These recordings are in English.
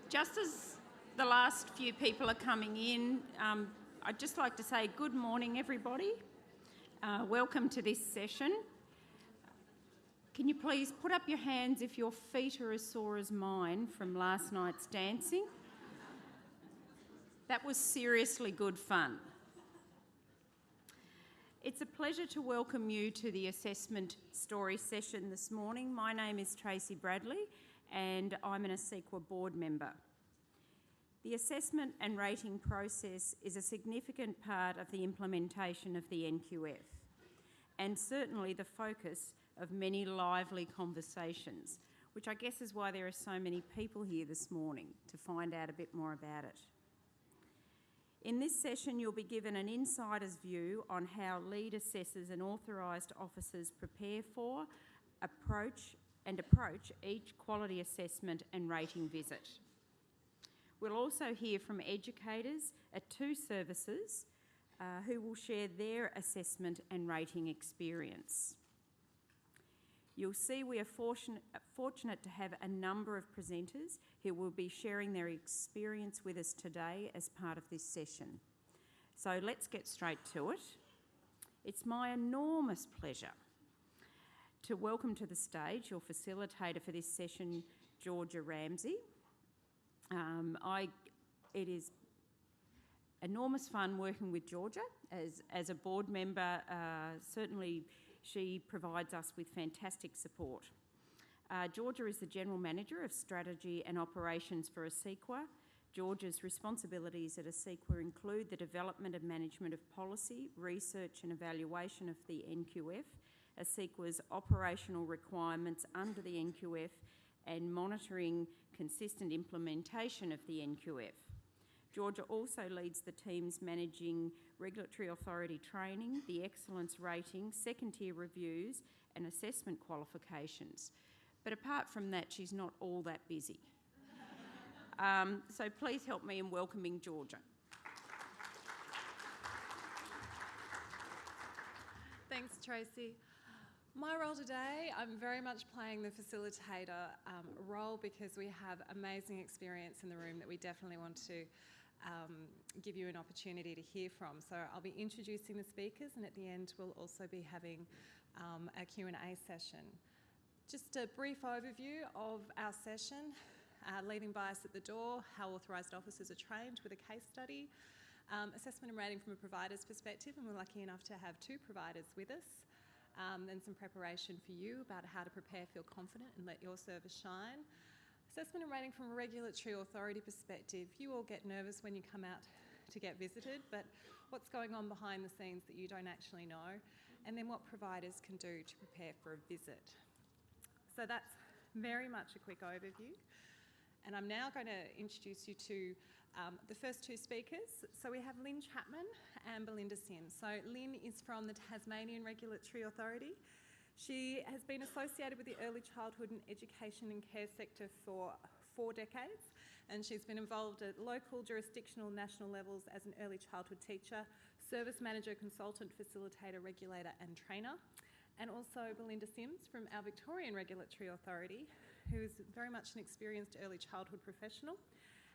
Just as the last few people are coming in, I'd just like to say good morning, everybody. Welcome to this session. Can you please put up your hands if your feet are as sore as mine from last night's dancing? That was seriously good fun. It's a pleasure to welcome you to the assessment story session this morning. My name is Tracy Bradley and I'm an ACECQA board member. The assessment and rating process is a significant part of the implementation of the NQF and certainly the focus of many lively conversations, which I guess is why there are so many people here this morning to find out a bit more about it. In this session, you'll be given an insider's view on how lead assessors and authorised officers prepare for, approach each quality assessment and rating visit. We'll also hear from educators at two services who will share their assessment and rating experience. You'll see we are fortunate to have a number of presenters who will be sharing their experience with us today as part of this session. So let's get straight to it. It's my enormous pleasure to welcome to the stage your facilitator for this session, Georgia Ramsey. It is enormous fun working with Georgia as a board member. Certainly she provides us with fantastic support. Georgia is the General Manager of Strategy and Operations for ACECQA. Georgia's responsibilities at ACECQA include the development and management of policy, research and evaluation of the NQF, ACECQA's operational requirements under the NQF and monitoring consistent implementation of the NQF. Georgia also leads the teams managing regulatory authority training, the excellence rating, second-tier reviews and assessment qualifications. But apart from that, she's not all that busy. So please help me in welcoming Georgia. Thanks, Tracy. My role today, I'm very much playing the facilitator role because we have amazing experience in the room that we definitely want to give you an opportunity to hear from. So I'll be introducing the speakers and at the end we'll also be having a Q&A session. Just a brief overview of our session, leaving bias at the door, how authorised officers are trained with a case study, assessment and rating from a provider's perspective, and we're lucky enough to have two providers with us. Then some preparation for you about how to prepare, feel confident and let your service shine. Assessment and rating from a regulatory authority perspective. You all get nervous when you come out to get visited, but what's going on behind the scenes that you don't actually know, and then what providers can do to prepare for a visit. So that's very much a quick overview. And I'm now going to introduce you to the first two speakers. So we have Lynn Chapman and Belinda Sims. So Lynn is from the Tasmanian Regulatory Authority. She has been associated with the early childhood and education and care sector for 4 decades, and she's been involved at local, jurisdictional, national levels as an early childhood teacher, service manager, consultant, facilitator, regulator and trainer. And also Belinda Sims from our Victorian Regulatory Authority, who is very much an experienced early childhood professional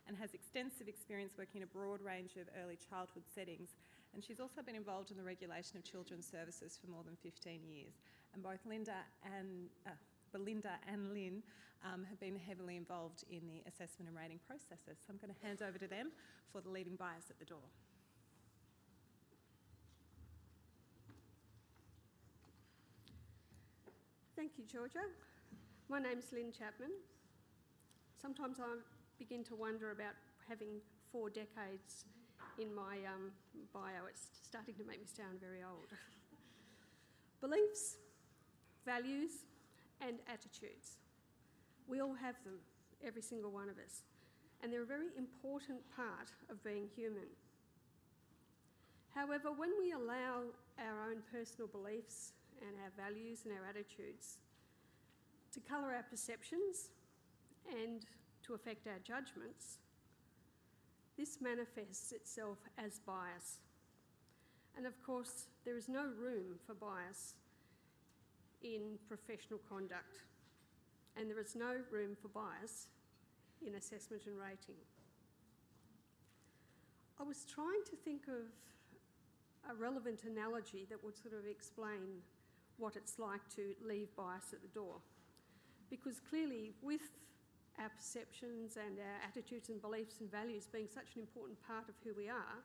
and has extensive experience working in a broad range of early childhood settings. And she's also been involved in the regulation of children's services for more than 15 years. And both Belinda and Lynn have been heavily involved in the assessment and rating processes. So I'm going to hand over to them for the leaving bias at the door. Thank you, Georgia. My name's Lynn Chapman. Sometimes I begin to wonder about having 4 decades in my bio. It's starting to make me sound very old. Beliefs, values and attitudes. We all have them, every single one of us, and they're a very important part of being human. However, when we allow our own personal beliefs and our values and our attitudes to colour our perceptions and to affect our judgments, this manifests itself as bias. And of course, there is no room for bias in professional conduct, and there is no room for bias in assessment and rating. I was trying to think of a relevant analogy that would sort of explain what it's like to leave bias at the door. Because clearly, with our perceptions and our attitudes and beliefs and values being such an important part of who we are,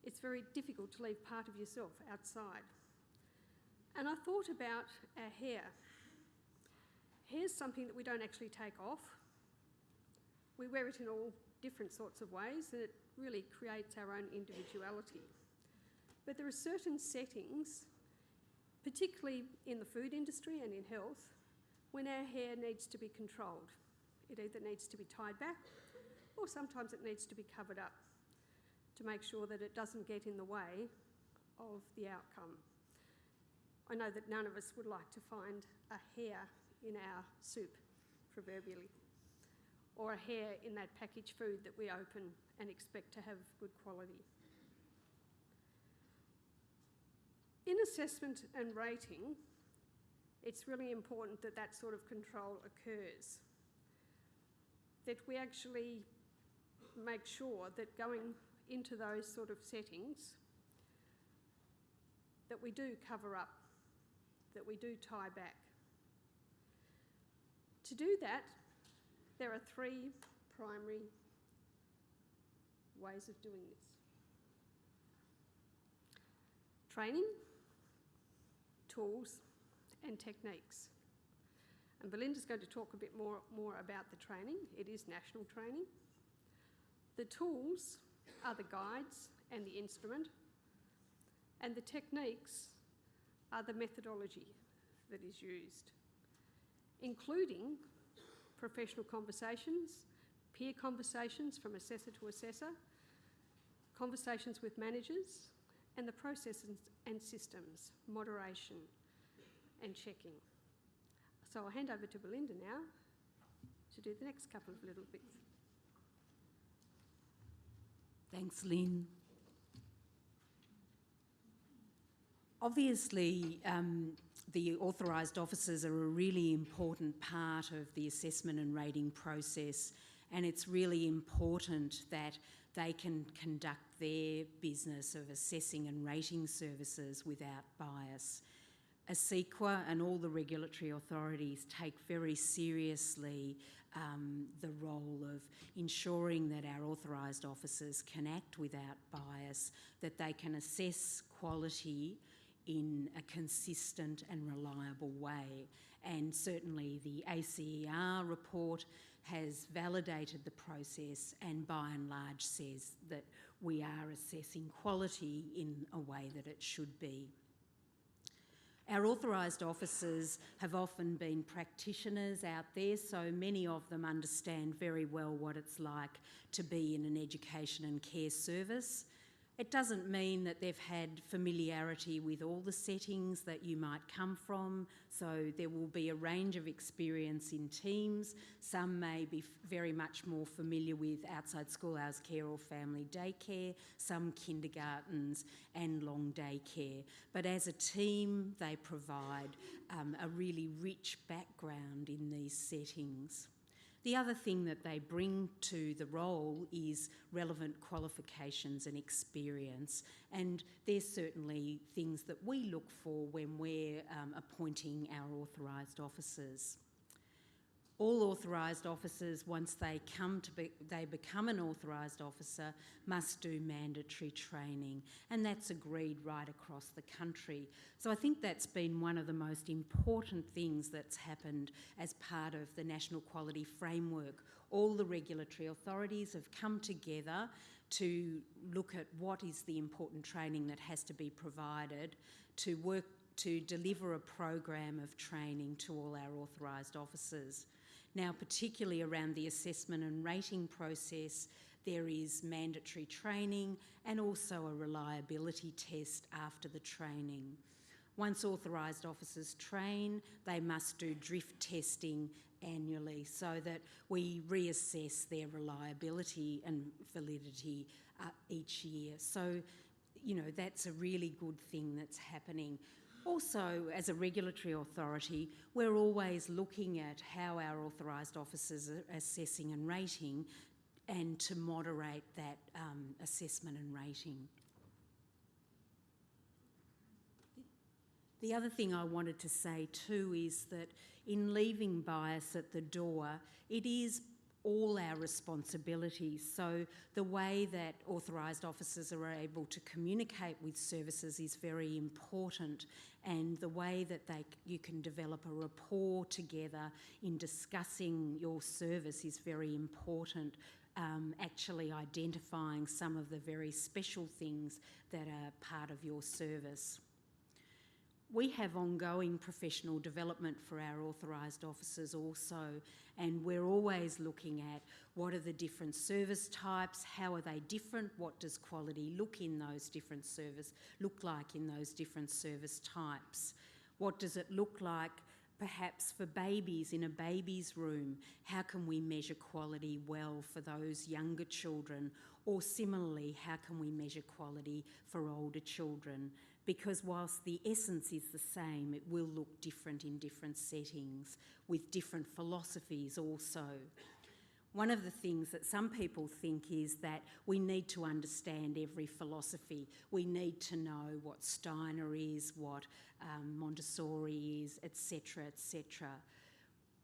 it's very difficult to leave part of yourself outside. And I thought about our hair. Hair's something that we don't actually take off. We wear it in all different sorts of ways, and it really creates our own individuality. But there are certain settings, particularly in the food industry and in health, when our hair needs to be controlled. It either needs to be tied back, or sometimes it needs to be covered up to make sure that it doesn't get in the way of the outcome. I know that none of us would like to find a hair in our soup, proverbially, or a hair in that packaged food that we open and expect to have good quality. In assessment and rating, it's really important that that sort of control occurs, that we actually make sure that going into those sort of settings, that we do cover up, that we do tie back. To do that, there are three primary ways of doing this. Training, tools, and techniques. And Belinda's going to talk a bit more about the training. It is national training. The tools are the guides and the instrument, and the techniques are the methodology that is used, including professional conversations, peer conversations from assessor to assessor, conversations with managers, and the processes and systems, moderation and checking. So I'll hand over to Belinda now to do the next couple of little bits. Thanks, Lynn. Obviously, the authorised officers are a really important part of the assessment and rating process, and it's really important that they can conduct their business of assessing and rating services without bias. ACECQA and all the regulatory authorities take very seriously the role of ensuring that our authorised officers can act without bias, that they can assess quality in a consistent and reliable way. And certainly the ACER report has validated the process and by and large says that we are assessing quality in a way that it should be. Our authorised officers have often been practitioners out there, so many of them understand very well what it's like to be in an education and care service. It doesn't mean that they've had familiarity with all the settings that you might come from, so there will be a range of experience in teams. Some may be very much more familiar with outside school hours care or family daycare, some kindergartens and long day care. But as a team, they provide a really rich background in these settings. The other thing that they bring to the role is relevant qualifications and experience, and they're certainly things that we look for when we're appointing our authorised officers. All authorised officers, once they become an authorised officer, must do mandatory training, and that's agreed right across the country. So I think that's been one of the most important things that's happened as part of the National Quality Framework. All the regulatory authorities have come together to look at what is the important training that has to be provided to work to deliver a program of training to all our authorised officers. Now, particularly around the assessment and rating process, there is mandatory training and also a reliability test after the training. Once authorised officers train, they must do drift testing annually so that we reassess their reliability and validity each year. So, you know, that's a really good thing that's happening. Also, as a regulatory authority, we're always looking at how our authorised officers are assessing and rating, and to moderate that assessment and rating. The other thing I wanted to say too is that in leaving bias at the door, it is all our responsibilities. So the way that authorised officers are able to communicate with services is very important, and the way that you can develop a rapport together in discussing your service is very important. Actually identifying some of the very special things that are part of your service. We have ongoing professional development for our authorised officers also, and we're always looking at what are the different service types, how are they different, what does quality look like in those different service types, what does it look like perhaps for babies in a baby's room, how can we measure quality well for those younger children, or similarly, how can we measure quality for older children? Because whilst the essence is the same, it will look different in different settings with different philosophies also. One of the things that some people think is that we need to understand every philosophy. We need to know what Steiner is, what Montessori is, etc., etc.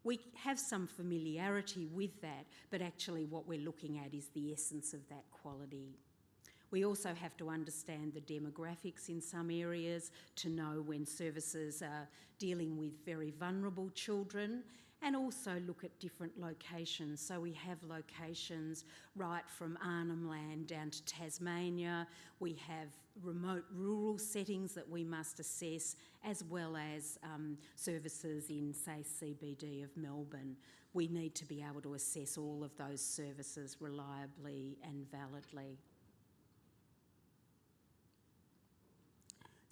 We have some familiarity with that, but actually what we're looking at is the essence of that quality. We also have to understand the demographics in some areas to know when services are dealing with very vulnerable children, and also look at different locations. So we have locations right from Arnhem Land down to Tasmania. We have remote rural settings that we must assess, as well as services in, say, CBD of Melbourne. We need to be able to assess all of those services reliably and validly.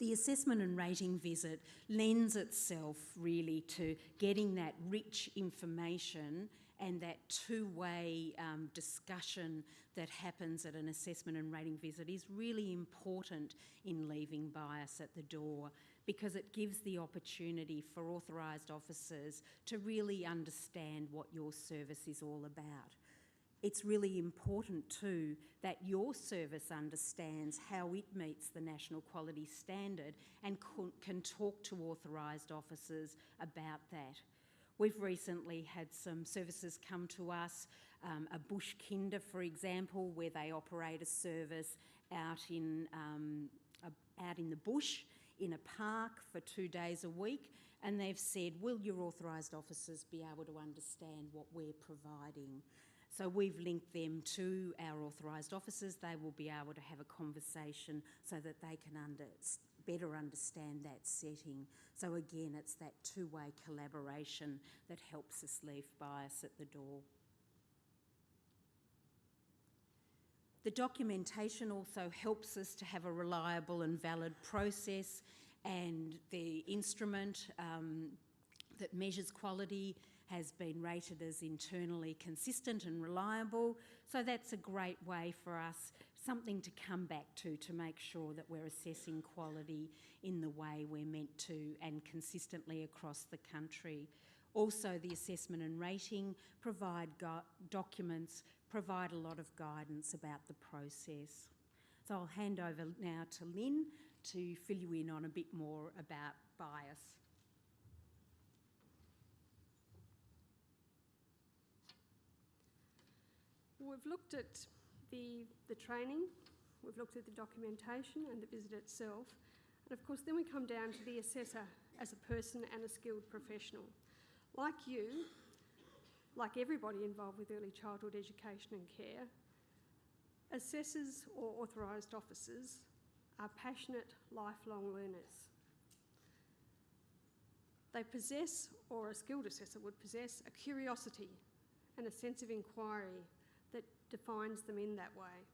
The assessment and rating visit lends itself really to getting that rich information and that two-way discussion that happens at an assessment and rating visit is really important in leaving bias at the door, because it gives the opportunity for authorised officers to really understand what your service is all about. It's really important too that your service understands how it meets the National Quality Standard and can talk to authorised officers about that. We've recently had some services come to us, a bush kinder, for example, where they operate a service out in the bush in a park for 2 days a week, and they've said, will your authorised officers be able to understand what we're providing? So we've linked them to our authorised officers. They will be able to have a conversation so that they can better understand that setting. So again, it's that two-way collaboration that helps us leave bias at the door. The documentation also helps us to have a reliable and valid process, and the instrument that measures quality has been rated as internally consistent and reliable. So that's a great way for us, something to come back to make sure that we're assessing quality in the way we're meant to and consistently across the country. Also, the assessment and rating documents provide a lot of guidance about the process. So I'll hand over now to Lynn to fill you in on a bit more about bias. We've looked at the training, we've looked at the documentation and the visit itself, and of course then we come down to the assessor as a person and a skilled professional. Like you, like everybody involved with early childhood education and care, assessors or authorised officers are passionate, lifelong learners. They possess, or a skilled assessor would possess, a curiosity and a sense of inquiry that defines them in that way.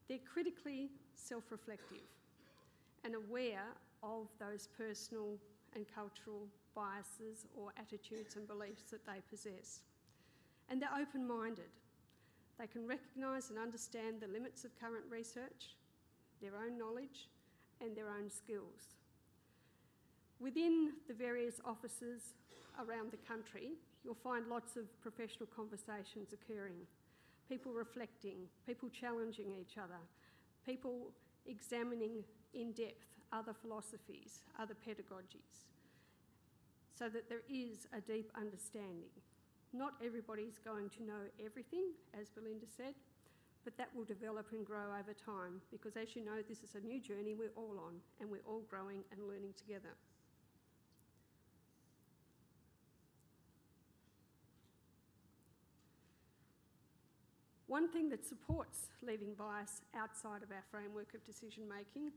They're critically self-reflective and aware of those personal and cultural biases or attitudes and beliefs that they possess. And they're open-minded. They can recognise and understand the limits of current research, their own knowledge and their own skills. Within the various offices around the country, you'll find lots of professional conversations occurring, people reflecting, people challenging each other, people examining in depth other philosophies, other pedagogies, so that there is a deep understanding. Not everybody's going to know everything, as Belinda said, but that will develop and grow over time, because as you know, this is a new journey we're all on, and we're all growing and learning together. One thing that supports leaving bias outside of our framework of decision making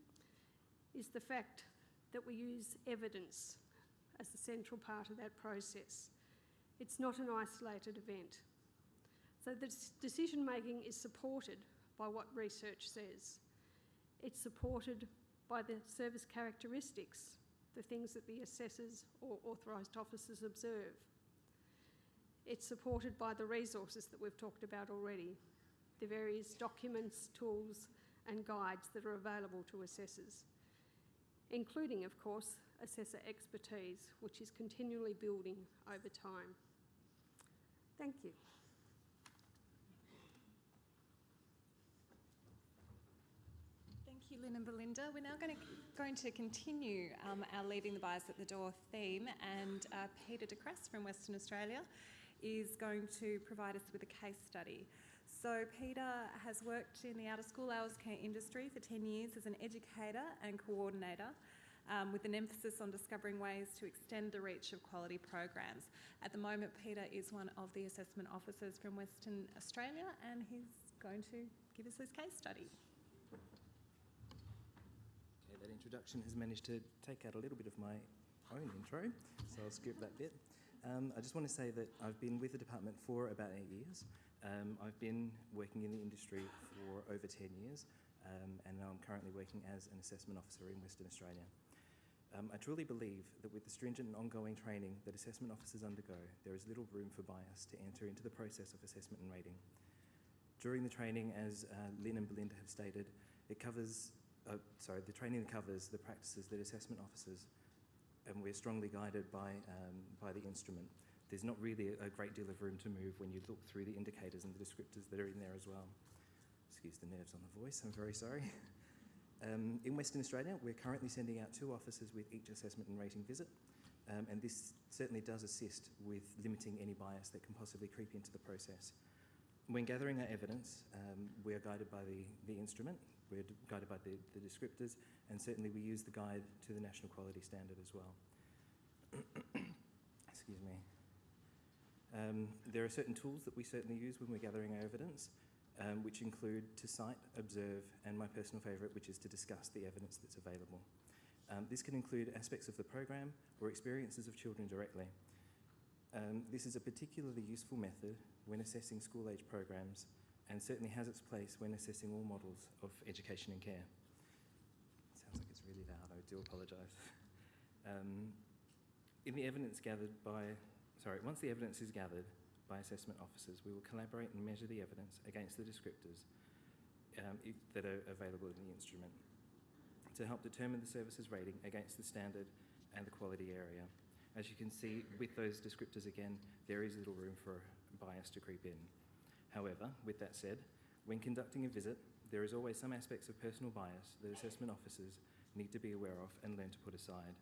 is the fact that we use evidence as the central part of that process. It's not an isolated event. So the decision making is supported by what research says. It's supported by the service characteristics, the things that the assessors or authorised officers observe. It's supported by the resources that we've talked about already, the various documents, tools and guides that are available to assessors, including, of course, assessor expertise, which is continually building over time. Thank you. Thank you, Lynn and Belinda. We're now going to continue our Leaving the Bias at the Door theme, and Peter de Crest from Western Australia is going to provide us with a case study. So Peter has worked in the out-of-school hours care industry for 10 years as an educator and coordinator, with an emphasis on discovering ways to extend the reach of quality programs. At the moment, Peter is one of the assessment officers from Western Australia, and he's going to give us his case study. Okay, that introduction has managed to take out a little bit of my own intro, so I'll skip that bit. I just want to say that I've been with the department for about 8 years. I've been working in the industry for over 10 years, and now I'm currently working as an assessment officer in Western Australia. I truly believe that with the stringent and ongoing training that assessment officers undergo, there is little room for bias to enter into the process of assessment and rating. During the training, as Lynn and Belinda have stated, the training covers the practices that assessment officers, and we're strongly guided by the instrument. There's not really a great deal of room to move when you look through the indicators and the descriptors that are in there as well. Excuse the nerves on the voice, I'm very sorry. In Western Australia, we're currently sending out 2 officers with each assessment and rating visit, and this certainly does assist with limiting any bias that can possibly creep into the process. When gathering our evidence, we are guided by the instrument, we're guided by the descriptors, and certainly we use the guide to the National Quality Standard as well. Excuse me. There are certain tools that we certainly use when we're gathering our evidence, which include to cite, observe, and my personal favourite, which is to discuss the evidence that's available. This can include aspects of the program or experiences of children directly. This is a particularly useful method when assessing school-age programs, and certainly has its place when assessing all models of education and care. Sounds like it's really loud, I do apologise. Once the evidence is gathered by assessment officers, we will collaborate and measure the evidence against the descriptors that are available in the instrument to help determine the service's rating against the standard and the quality area. As you can see, with those descriptors again, there is little room for bias to creep in. However, with that said, when conducting a visit, there is always some aspects of personal bias that assessment officers need to be aware of and learn to put aside.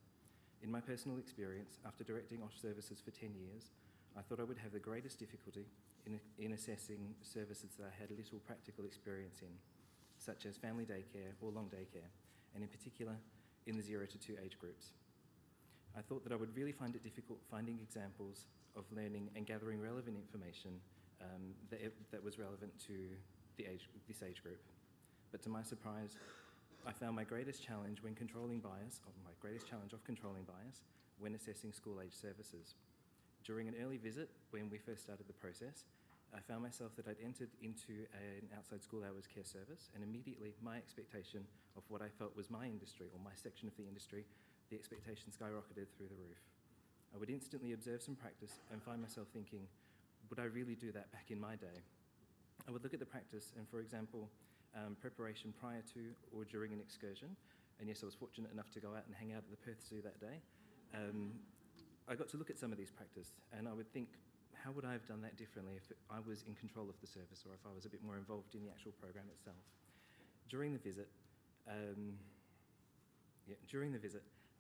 In my personal experience, after directing OSH services for 10 years, I thought I would have the greatest difficulty in assessing services that I had little practical experience in, such as family daycare or long daycare, and in particular, in the 0 to 2 age groups. I thought that I would really find it difficult finding examples of learning and gathering relevant information that was relevant to this age group. But to my surprise, I found my greatest challenge of controlling bias when assessing school-age services. During an early visit, when we first started the process, I found myself that I'd entered into an outside school hours care service, and immediately my expectation of what I felt was my industry, or my section of the industry, the expectation skyrocketed through the roof. I would instantly observe some practice and find myself thinking, would I really do that back in my day? I would look at the practice and, for example, preparation prior to or during an excursion, and yes, I was fortunate enough to go out and hang out at the Perth Zoo that day, I got to look at some of these practice, and I would think, how would I have done that differently if I was in control of the service, or if I was a bit more involved in the actual program itself? During the visit,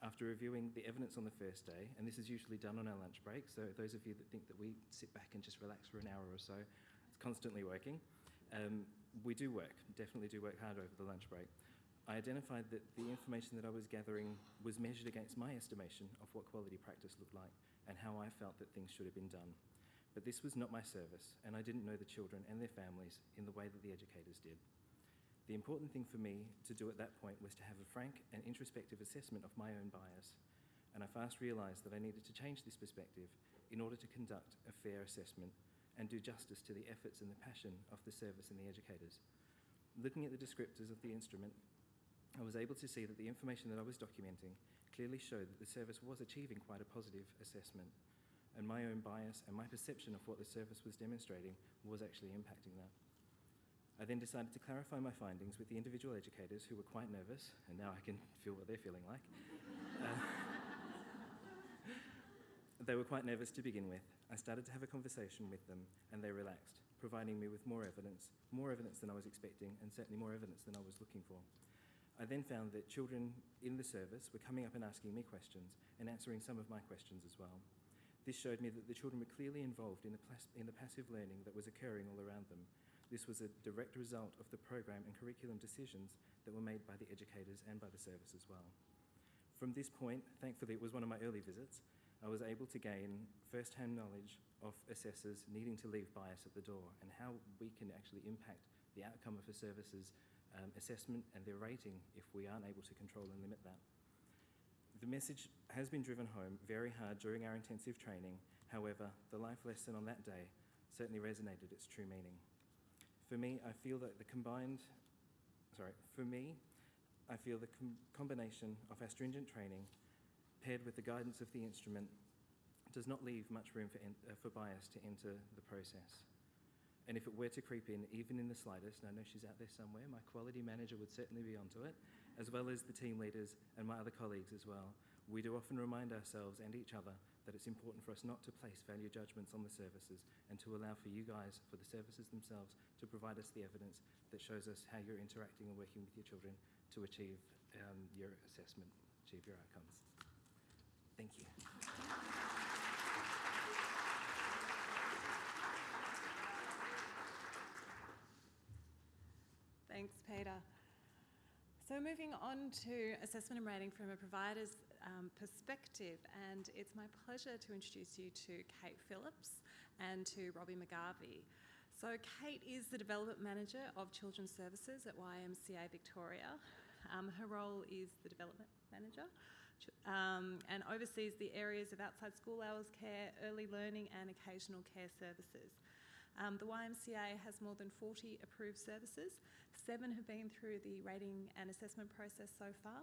after reviewing the evidence on the first day, and this is usually done on our lunch break, so those of you that think that we sit back and just relax for an hour or so, it's constantly working. We do work, definitely do work hard over the lunch break. I identified that the information that I was gathering was measured against my estimation of what quality practice looked like and how I felt that things should have been done. But this was not my service, and I didn't know the children and their families in the way that the educators did. The important thing for me to do at that point was to have a frank and introspective assessment of my own bias, and I fast realised that I needed to change this perspective in order to conduct a fair assessment and do justice to the efforts and the passion of the service and the educators. Looking at the descriptors of the instrument, I was able to see that the information that I was documenting clearly showed that the service was achieving quite a positive assessment, and my own bias and my perception of what the service was demonstrating was actually impacting that. I then decided to clarify my findings with the individual educators, who were quite nervous, and now I can feel what they're feeling like. They were quite nervous to begin with. I started to have a conversation with them, and they relaxed, providing me with more evidence than I was expecting, and certainly more evidence than I was looking for. I then found that children in the service were coming up and asking me questions and answering some of my questions as well. This showed me that the children were clearly involved in the passive learning that was occurring all around them. This was a direct result of the program and curriculum decisions that were made by the educators and by the service as well. From this point, thankfully it was one of my early visits, I was able to gain first-hand knowledge of assessors needing to leave bias at the door and how we can actually impact the outcome of a service's assessment and their rating if we aren't able to control and limit that. The message has been driven home very hard during our intensive training. However, the life lesson on that day certainly resonated its true meaning. For me, I feel that the combination of our stringent training paired with the guidance of the instrument does not leave much room for bias to enter the process. And if it were to creep in, even in the slightest, and I know she's out there somewhere, my quality manager would certainly be onto it, as well as the team leaders and my other colleagues as well. We do often remind ourselves and each other that it's important for us not to place value judgments on the services and to allow for you guys, for the services themselves, to provide us the evidence that shows us how you're interacting and working with your children to achieve your assessment, achieve your outcomes. Thank you. Thanks, Peter. So moving on to assessment and rating from a provider's perspective, and it's my pleasure to introduce you to Kate Phillips and to Robbie McGarvey. So Kate is the Development Manager of Children's Services at YMCA Victoria. Her role is the Development Manager and oversees the areas of outside school hours care, early learning and occasional care services. The YMCA has more than 40 approved services. 7 have been through the rating and assessment process so far,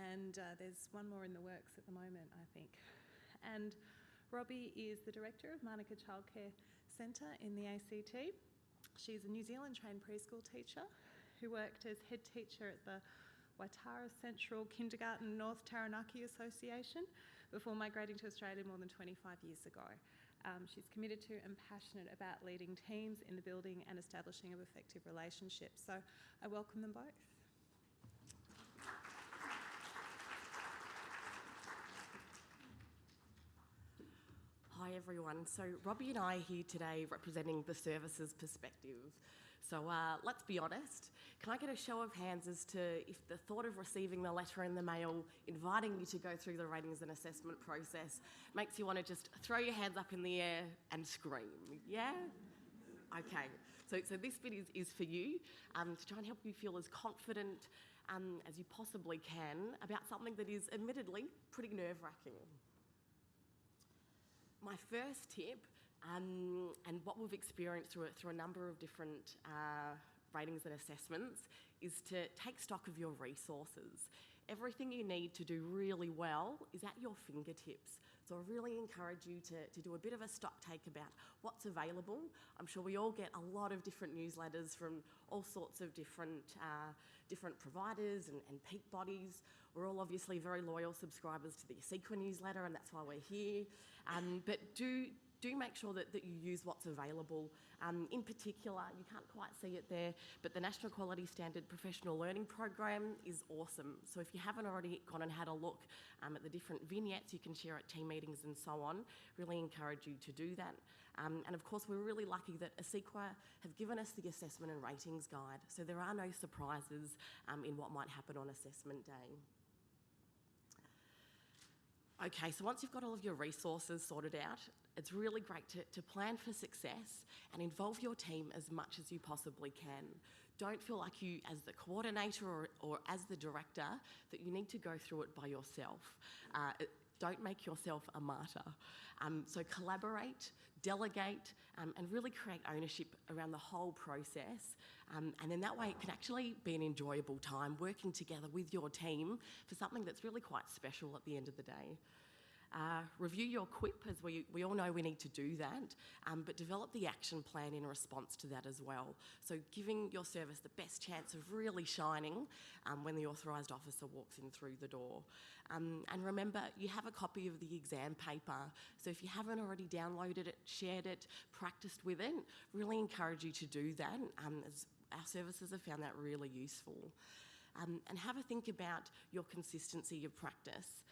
and there's one more in the works at the moment, I think. And Robbie is the Director of Manuka Childcare Centre in the ACT. She's a New Zealand trained preschool teacher who worked as head teacher at the Waitara Central Kindergarten North Taranaki Association before migrating to Australia more than 25 years ago. She's committed to and passionate about leading teams in the building and establishing of effective relationships. So I welcome them both. Hi everyone. So Robbie and I are here today representing the services perspective. So let's be honest. Can I get a show of hands as to if the thought of receiving the letter in the mail inviting you to go through the ratings and assessment process makes you want to just throw your hands up in the air and scream? Yeah? Okay. So this bit is for you to try and help you feel as confident as you possibly can about something that is admittedly pretty nerve-wracking. My first tip, and what we've experienced through a number of different ratings and assessments, is to take stock of your resources. Everything you need to do really well is at your fingertips. So I really encourage you to do a bit of a stock take about what's available. I'm sure we all get a lot of different newsletters from all sorts of different providers and peak bodies. We're all obviously very loyal subscribers to the ACECQA newsletter, and that's why we're here. But do make sure that you use what's available. In particular, you can't quite see it there, but the National Quality Standard Professional Learning Program is awesome. So if you haven't already gone and had a look at the different vignettes you can share at team meetings and so on, really encourage you to do that. And of course, we're really lucky that ACECQA have given us the assessment and ratings guide, so there are no surprises in what might happen on assessment day. Okay, so once you've got all of your resources sorted out, it's really great to plan for success and involve your team as much as you possibly can. Don't feel like you, as the coordinator or as the director, that you need to go through it by yourself. Don't make yourself a martyr. So collaborate, delegate, and really create ownership around the whole process. And then that way it can actually be an enjoyable time working together with your team for something that's really quite special at the end of the day. Review your QUIP, as we all know we need to do that, but develop the action plan in response to that as well. So giving your service the best chance of really shining when the authorised officer walks in through the door. And remember, you have a copy of the exam paper, so if you haven't already downloaded it, shared it, practiced with it, really encourage you to do that, as our services have found that really useful. And have a think about your consistency of practice.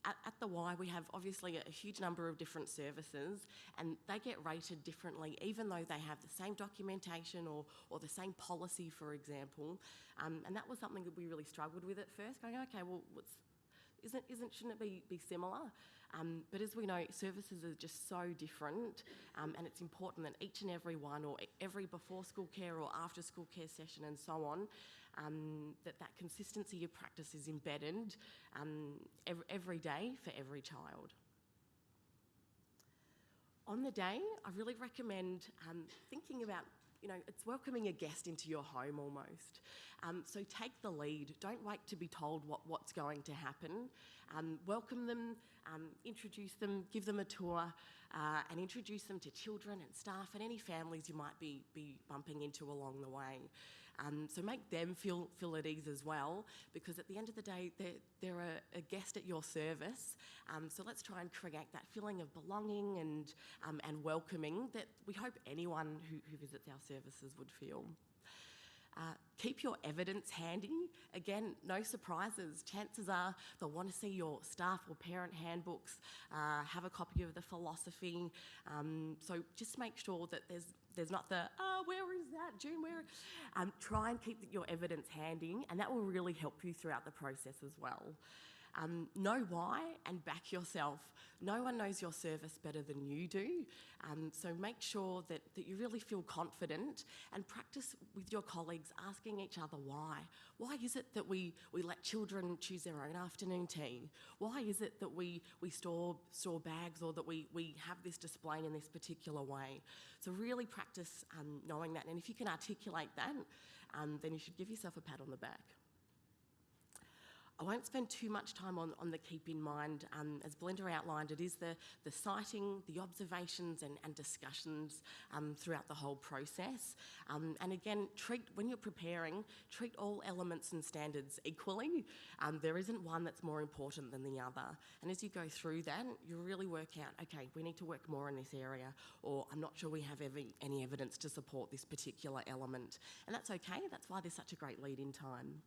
At the Y, we have obviously a huge number of different services, and they get rated differently, even though they have the same documentation or the same policy, for example. And that was something that we really struggled with at first, going, okay, well, shouldn't it be similar? But as we know, services are just so different, and it's important that each and every one, or every before school care or after school care session and so on, that consistency of practice is embedded every day for every child. On the day, I really recommend thinking about, it's welcoming a guest into your home almost. So take the lead. Don't wait to be told what's going to happen. Welcome them, introduce them, give them a tour, and introduce them to children and staff and any families you might be bumping into along the way. So make them feel at ease as well, because at the end of the day, they're a guest at your service. So let's try and create that feeling of belonging and welcoming that we hope anyone who visits our services would feel. Keep your evidence handy. Again, no surprises. Chances are they'll want to see your staff or parent handbooks, have a copy of the philosophy. So just make sure that there's not the, where is that, June, where? Try and keep your evidence handy, and that will really help you throughout the process as well. Know why and back yourself. No one knows your service better than you do, so make sure that you really feel confident and practice with your colleagues asking each other why. Why is it that we let children choose their own afternoon tea? Why is it that we store bags, or that we have this display in this particular way? So really practice knowing that, and if you can articulate that, then you should give yourself a pat on the back. I won't spend too much time on the keep in mind. As Belinda outlined, it is the citing, the observations and discussions throughout the whole process. And again, when you're preparing, treat all elements and standards equally. There isn't one that's more important than the other. And as you go through that, you really work out, okay, we need to work more in this area, or I'm not sure we have any evidence to support this particular element. And that's okay, that's why there's such a great lead-in time.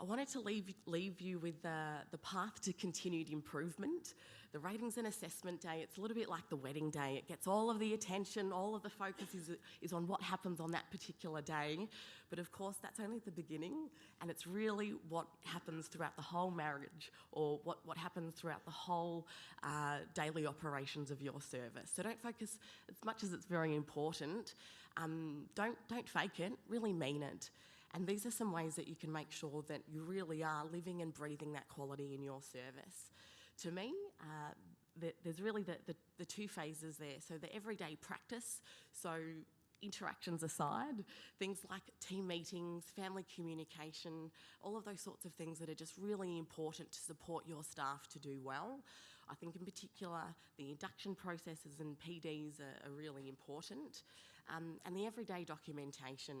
I wanted to leave you with the path to continued improvement. The ratings and assessment day, it's a little bit like the wedding day. It gets all of the attention, all of the focus is on what happens on that particular day. But of course, that's only the beginning, and it's really what happens throughout the whole marriage, or what happens throughout the whole daily operations of your service. So don't focus, as much as it's very important, don't fake it, really mean it. And these are some ways that you can make sure that you really are living and breathing that quality in your service. To me, there's really the two phases there. So the everyday practice, so interactions aside, things like team meetings, family communication, all of those sorts of things that are just really important to support your staff to do well. I think in particular the induction processes and PDs are really important, and the everyday documentation.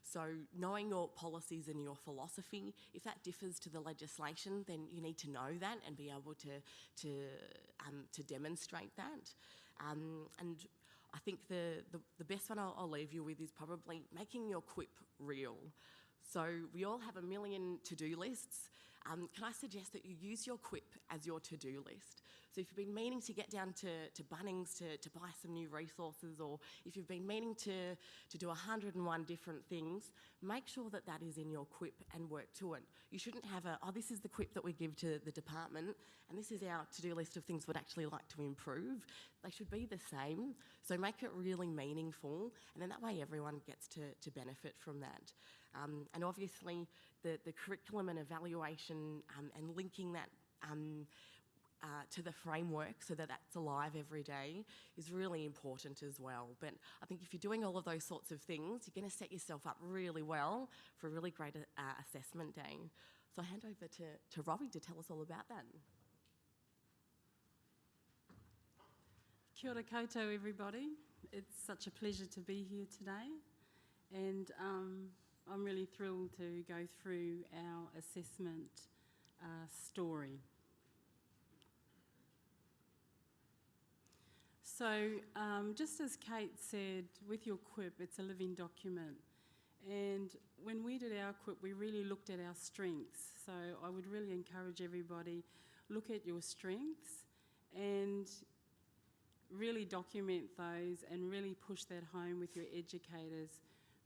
So knowing your policies and your philosophy, if that differs to the legislation, then you need to know that and be able to demonstrate that. And I think the best one I'll leave you with is probably making your quip real. So we all have a million to-do lists. Can I suggest that you use your quip as your to-do list? So if you've been meaning to get down to Bunnings to buy some new resources, or if you've been meaning to do 101 different things, make sure that that is in your quip and work to it. You shouldn't have this is the quip that we give to the department, and this is our to-do list of things we'd actually like to improve. They should be the same, so make it really meaningful, and then that way everyone gets to benefit from that. And obviously the curriculum and evaluation and linking that to the framework so that that's alive every day is really important as well. But I think if you're doing all of those sorts of things, you're going to set yourself up really well for a really great assessment day. So I hand over to Robbie to tell us all about that. Kia ora koutou, everybody. It's such a pleasure to be here today, and I'm really thrilled to go through our assessment story. So just as Kate said, with your quip, it's a living document. And when we did our quip, we really looked at our strengths. So I would really encourage everybody, look at your strengths and really document those and really push that home with your educators,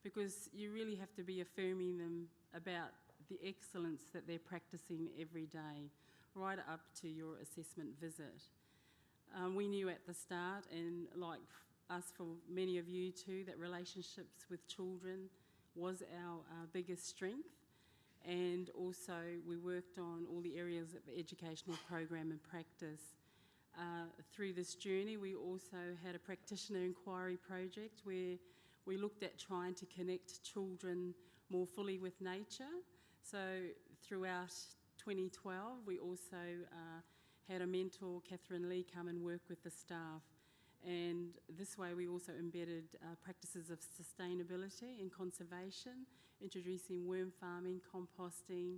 because you really have to be affirming them about the excellence that they're practicing every day, right up to your assessment visit. We knew at the start, and like us for many of you too, that relationships with children was our biggest strength, and also we worked on all the areas of educational program and practice. Through this journey, we also had a practitioner inquiry project where we looked at trying to connect children more fully with nature. So throughout 2012, we also had a mentor, Catherine Lee, come and work with the staff. And this way we also embedded practices of sustainability and conservation, introducing worm farming, composting,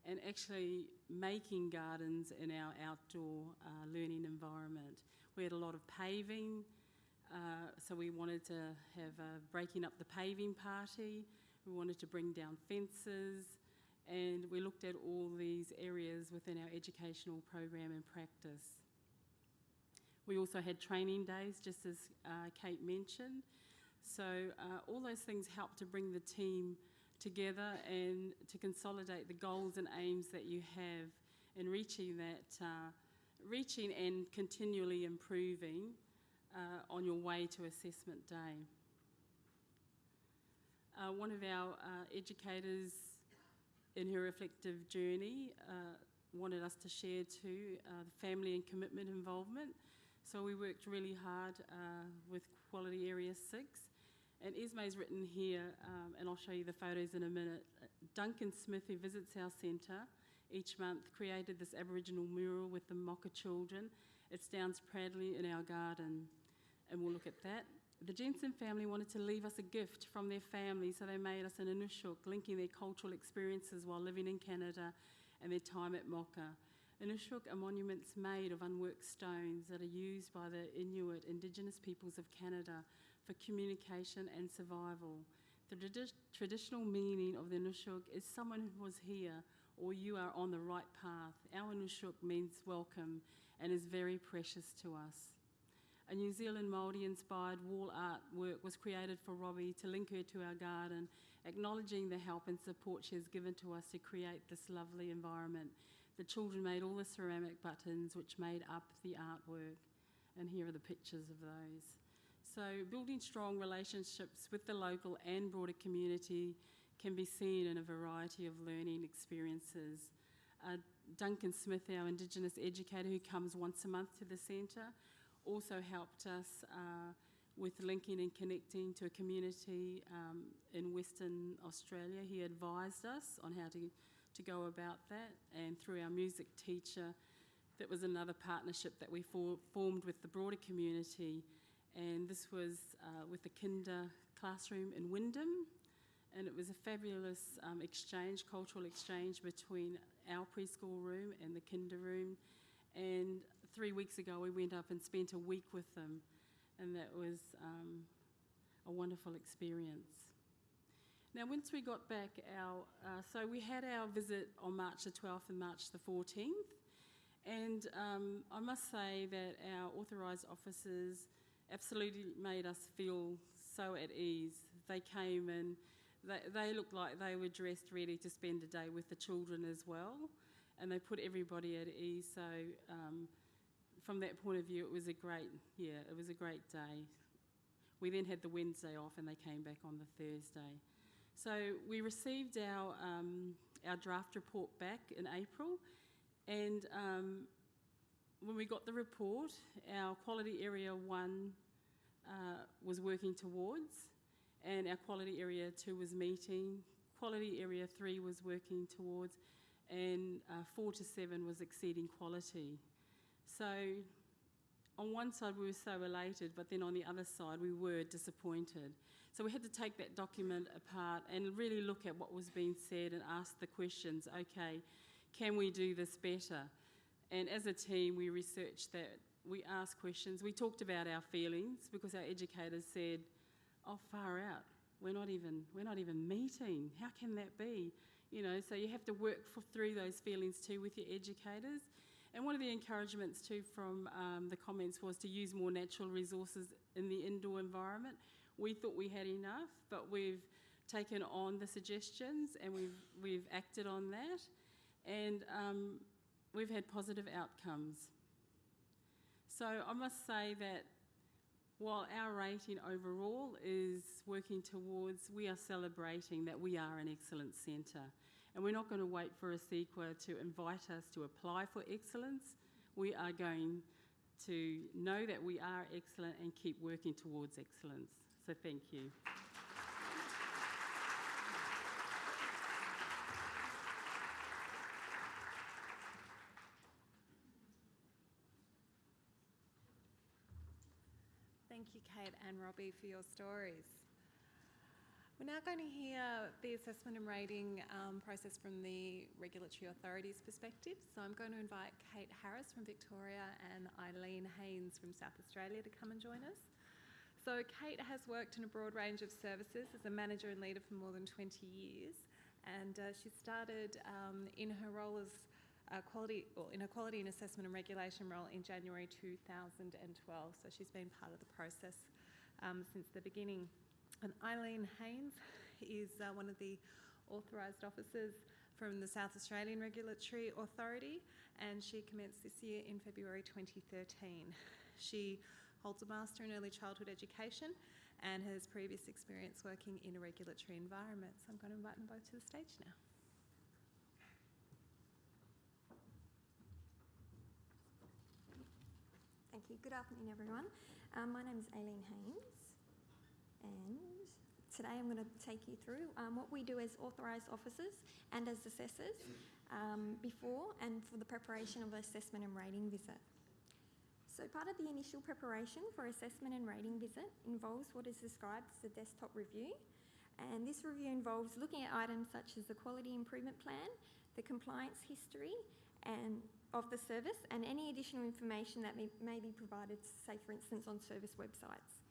and actually making gardens in our outdoor learning environment. We had a lot of paving, so we wanted to have a breaking up the paving party. We wanted to bring down fences, and we looked at all these areas within our educational program and practice. We also had training days, just as Kate mentioned. So all those things help to bring the team together and to consolidate the goals and aims that you have, and reaching and continually improving on your way to assessment day. One of our educators in her reflective journey wanted us to share too the family and commitment involvement. So we worked really hard with Quality Area 6. And Esme's written here, and I'll show you the photos in a minute. Duncan Smith, who visits our centre each month, created this Aboriginal mural with the Mocha children. It stands proudly in our garden, and we'll look at that. The Jensen family wanted to leave us a gift from their family, so they made us an Inushuk, linking their cultural experiences while living in Canada and their time at Mocha. Inushuk are monuments made of unworked stones that are used by the Inuit, Indigenous peoples of Canada, for communication and survival. The traditional meaning of the Inushuk is someone who was here, or you are on the right path. Our Inushuk means welcome and is very precious to us. A New Zealand Māori-inspired wall artwork was created for Robbie to link her to our garden, acknowledging the help and support she has given to us to create this lovely environment. The children made all the ceramic buttons which made up the artwork, and here are the pictures of those. So building strong relationships with the local and broader community can be seen in a variety of learning experiences. Duncan Smith, our Indigenous educator who comes once a month to the centre, also helped us with linking and connecting to a community in Western Australia. He advised us on how to go about that, and through our music teacher, that was another partnership that we formed with the broader community, and this was with the kinder classroom in Wyndham, and it was a fabulous cultural exchange between our preschool room and the kinder room. And 3 weeks ago we went up and spent a week with them, and that was a wonderful experience. Now, once we got back so we had our visit on March the 12th and March the 14th, and I must say that our authorised officers absolutely made us feel so at ease. They came and they looked like they were dressed ready to spend a day with the children as well, and they put everybody at ease. So from that point of view, it was a great day. We then had the Wednesday off, and they came back on the Thursday. So we received our draft report back in April, and when we got the report, our Quality Area 1 was working towards, and our Quality Area 2 was meeting. Quality Area 3 was working towards, and 4 to 7 was exceeding quality. So on one side we were so elated, but then on the other side we were disappointed. So we had to take that document apart and really look at what was being said and ask the questions, okay, can we do this better? And as a team we researched that, we asked questions, we talked about our feelings, because our educators said, oh, far out, we're not even meeting, how can that be? You know, so you have to work through those feelings too with your educators. And one of the encouragements too from the comments was to use more natural resources in the indoor environment. We thought we had enough, but we've taken on the suggestions and we've acted on that, and we've had positive outcomes. So I must say that while our rating overall is working towards, we are celebrating that we are an excellence centre, and we're not going to wait for ACECQA to invite us to apply for excellence. We are going to know that we are excellent and keep working towards excellence. So thank you. Thank you, Kate and Robbie, for your stories. We're now going to hear the assessment and rating process from the regulatory authority's perspective. So I'm going to invite Kate Harris from Victoria and Eileen Haynes from South Australia to come and join us. So Kate has worked in a broad range of services as a manager and leader for more than 20 years, and she started in her role as quality and assessment and regulation role in January 2012. So she's been part of the process since the beginning. And Eileen Haynes is one of the authorised officers from the South Australian Regulatory Authority, and she commenced this year in February 2013. She holds a Master in Early Childhood Education and has previous experience working in a regulatory environment. So I'm going to invite them both to the stage now. Thank you. Good afternoon, everyone. My name is Aileen Haynes, and today I'm going to take you through what we do as authorised officers and as assessors before and for the preparation of an assessment and rating visit. So part of the initial preparation for assessment and rating visit involves what is described as a desktop review, and this review involves looking at items such as the quality improvement plan, the compliance history and of the service, and any additional information that may be provided, say for instance on service websites.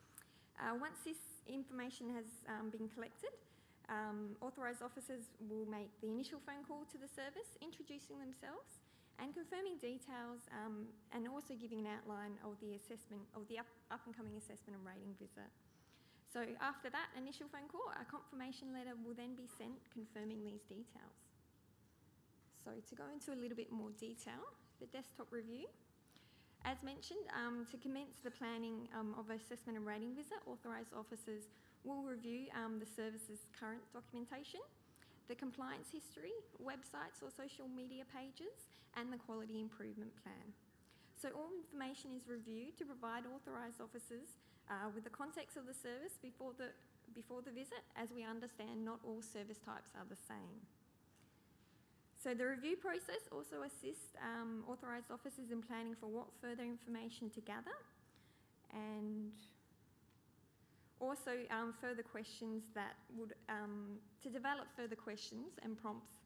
Once this information has been collected, authorised officers will make the initial phone call to the service, introducing themselves and confirming details, and also giving an outline of the assessment of the up and coming assessment and rating visit. So after that initial phone call, a confirmation letter will then be sent confirming these details. So to go into a little bit more detail, the desktop review. As mentioned, to commence the planning of assessment and rating visit, authorised officers will review the service's current documentation, the compliance history, websites or social media pages, and the quality improvement plan. So all information is reviewed to provide authorised officers with the context of the service before the visit, as we understand not all service types are the same. So the review process also assists authorised officers in planning for what further information to gather, and also further questions that would, to develop further questions and prompts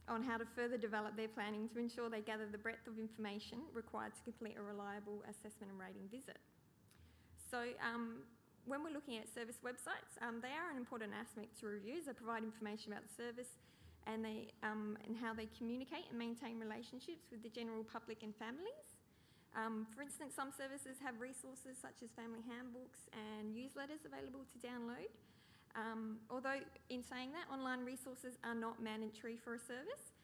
on how to further develop their planning to ensure they gather the breadth of information required to complete a reliable assessment and rating visit. So when we're looking at service websites, they are an important aspect to reviews. They provide information about the service and how they communicate and maintain relationships with the general public and families. For instance, some services have resources such as family handbooks and newsletters available to download. Although in saying that, online resources are not mandatory for a service,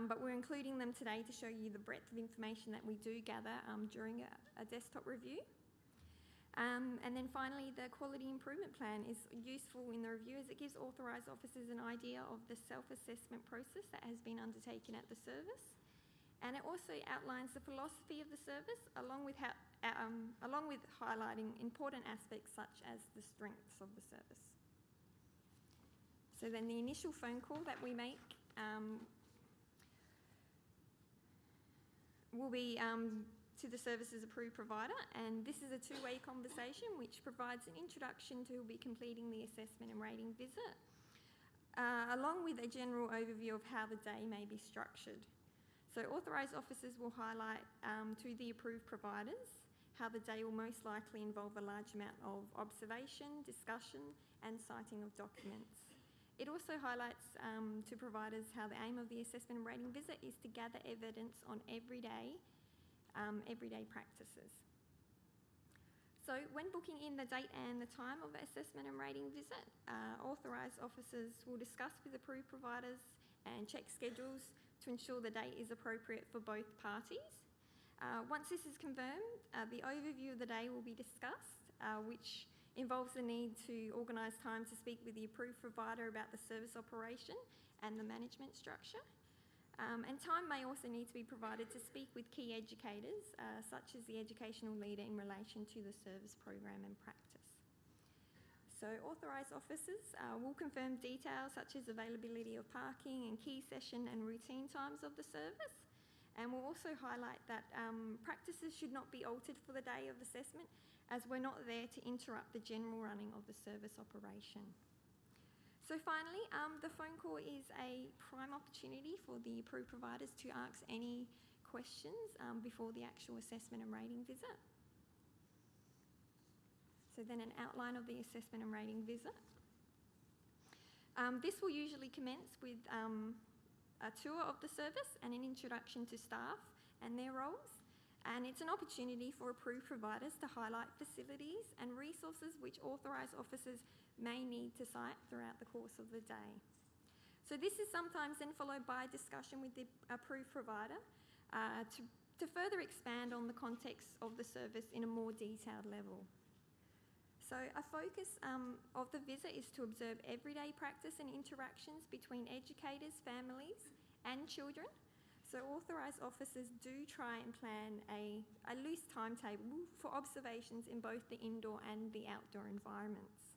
but we're including them today to show you the breadth of information that we do gather during a desktop review. And then finally, the quality improvement plan is useful in the review as it gives authorised officers an idea of the self-assessment process that has been undertaken at the service. And it also outlines the philosophy of the service along with highlighting important aspects such as the strengths of the service. So then the initial phone call that we make will be to the service's approved provider, and this is a two-way conversation which provides an introduction to who will be completing the assessment and rating visit, along with a general overview of how the day may be structured. So authorised officers will highlight to the approved providers how the day will most likely involve a large amount of observation, discussion and citing of documents. It also highlights to providers how the aim of the assessment and rating visit is to gather evidence on everyday practices. So when booking in the date and the time of the assessment and rating visit, authorised officers will discuss with approved providers and check schedules to ensure the date is appropriate for both parties. Once this is confirmed, the overview of the day will be discussed, which involves the need to organise time to speak with the approved provider about the service operation and the management structure. And time may also need to be provided to speak with key educators, such as the educational leader in relation to the service program and practice. So authorised officers will confirm details such as availability of parking and key session and routine times of the service, and will also highlight that practices should not be altered for the day of assessment, as we're not there to interrupt the general running of the service operation. So finally, the phone call is a prime opportunity for the approved providers to ask any questions before the actual assessment and rating visit. So then an outline of the assessment and rating visit. This will usually commence with a tour of the service and an introduction to staff and their roles. And it's an opportunity for approved providers to highlight facilities and resources which authorised officers may need to cite throughout the course of the day. So this is sometimes then followed by a discussion with the approved provider to further expand on the context of the service in a more detailed level. So a focus of the visit is to observe everyday practice and interactions between educators, families and children. So authorised officers do try and plan a loose timetable for observations in both the indoor and the outdoor environments.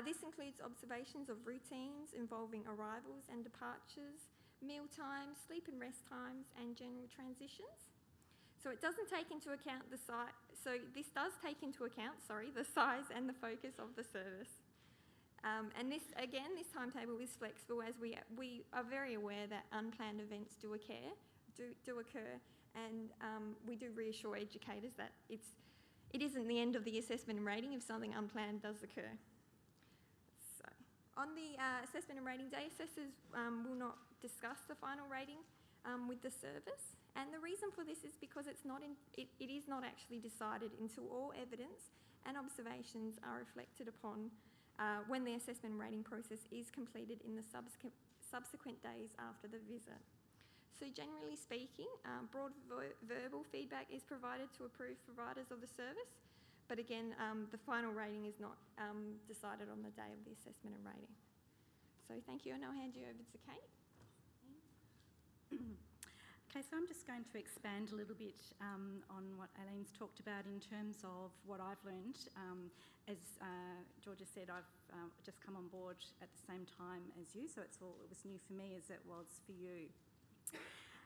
This includes observations of routines involving arrivals and departures, meal times, sleep and rest times, and general transitions. So it doesn't take into account the size. So this does take into account, the size and the focus of the service. And this timetable is flexible, as we are very aware that unplanned events do occur, and we do reassure educators that it isn't the end of the assessment and rating if something unplanned does occur. So on the assessment and rating day, assessors will not discuss the final rating with the service, and the reason for this is because it is not actually decided until all evidence and observations are reflected upon when the assessment and rating process is completed in the subsequent days after the visit. So generally speaking, broad verbal feedback is provided to approved providers of the service, but again, the final rating is not decided on the day of the assessment and rating. So thank you, and I'll hand you over to Kate. Okay, so I'm just going to expand a little bit on what Eileen's talked about in terms of what I've learned. As Georgia said, I've just come on board at the same time as you, so it was new for me as it was for you.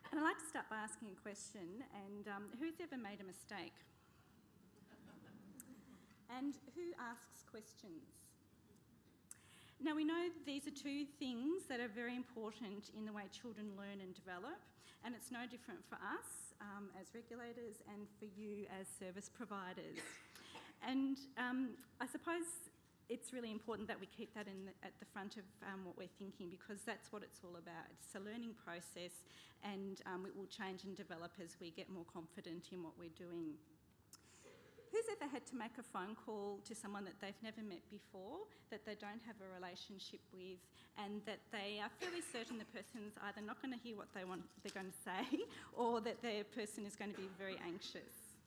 And I'd like to start by asking a question, and who's ever made a mistake? And who asks questions? Now, we know these are two things that are very important in the way children learn and develop, and it's no different for us as regulators and for you as service providers. And I suppose it's really important that we keep that at the front of what we're thinking, because that's what it's all about. It's a learning process, and it will change and develop as we get more confident in what we're doing. Who's ever had to make a phone call to someone that they've never met before, that they don't have a relationship with, and that they are fairly certain the person's either not going to hear what they're going to say, or that their person is going to be very anxious?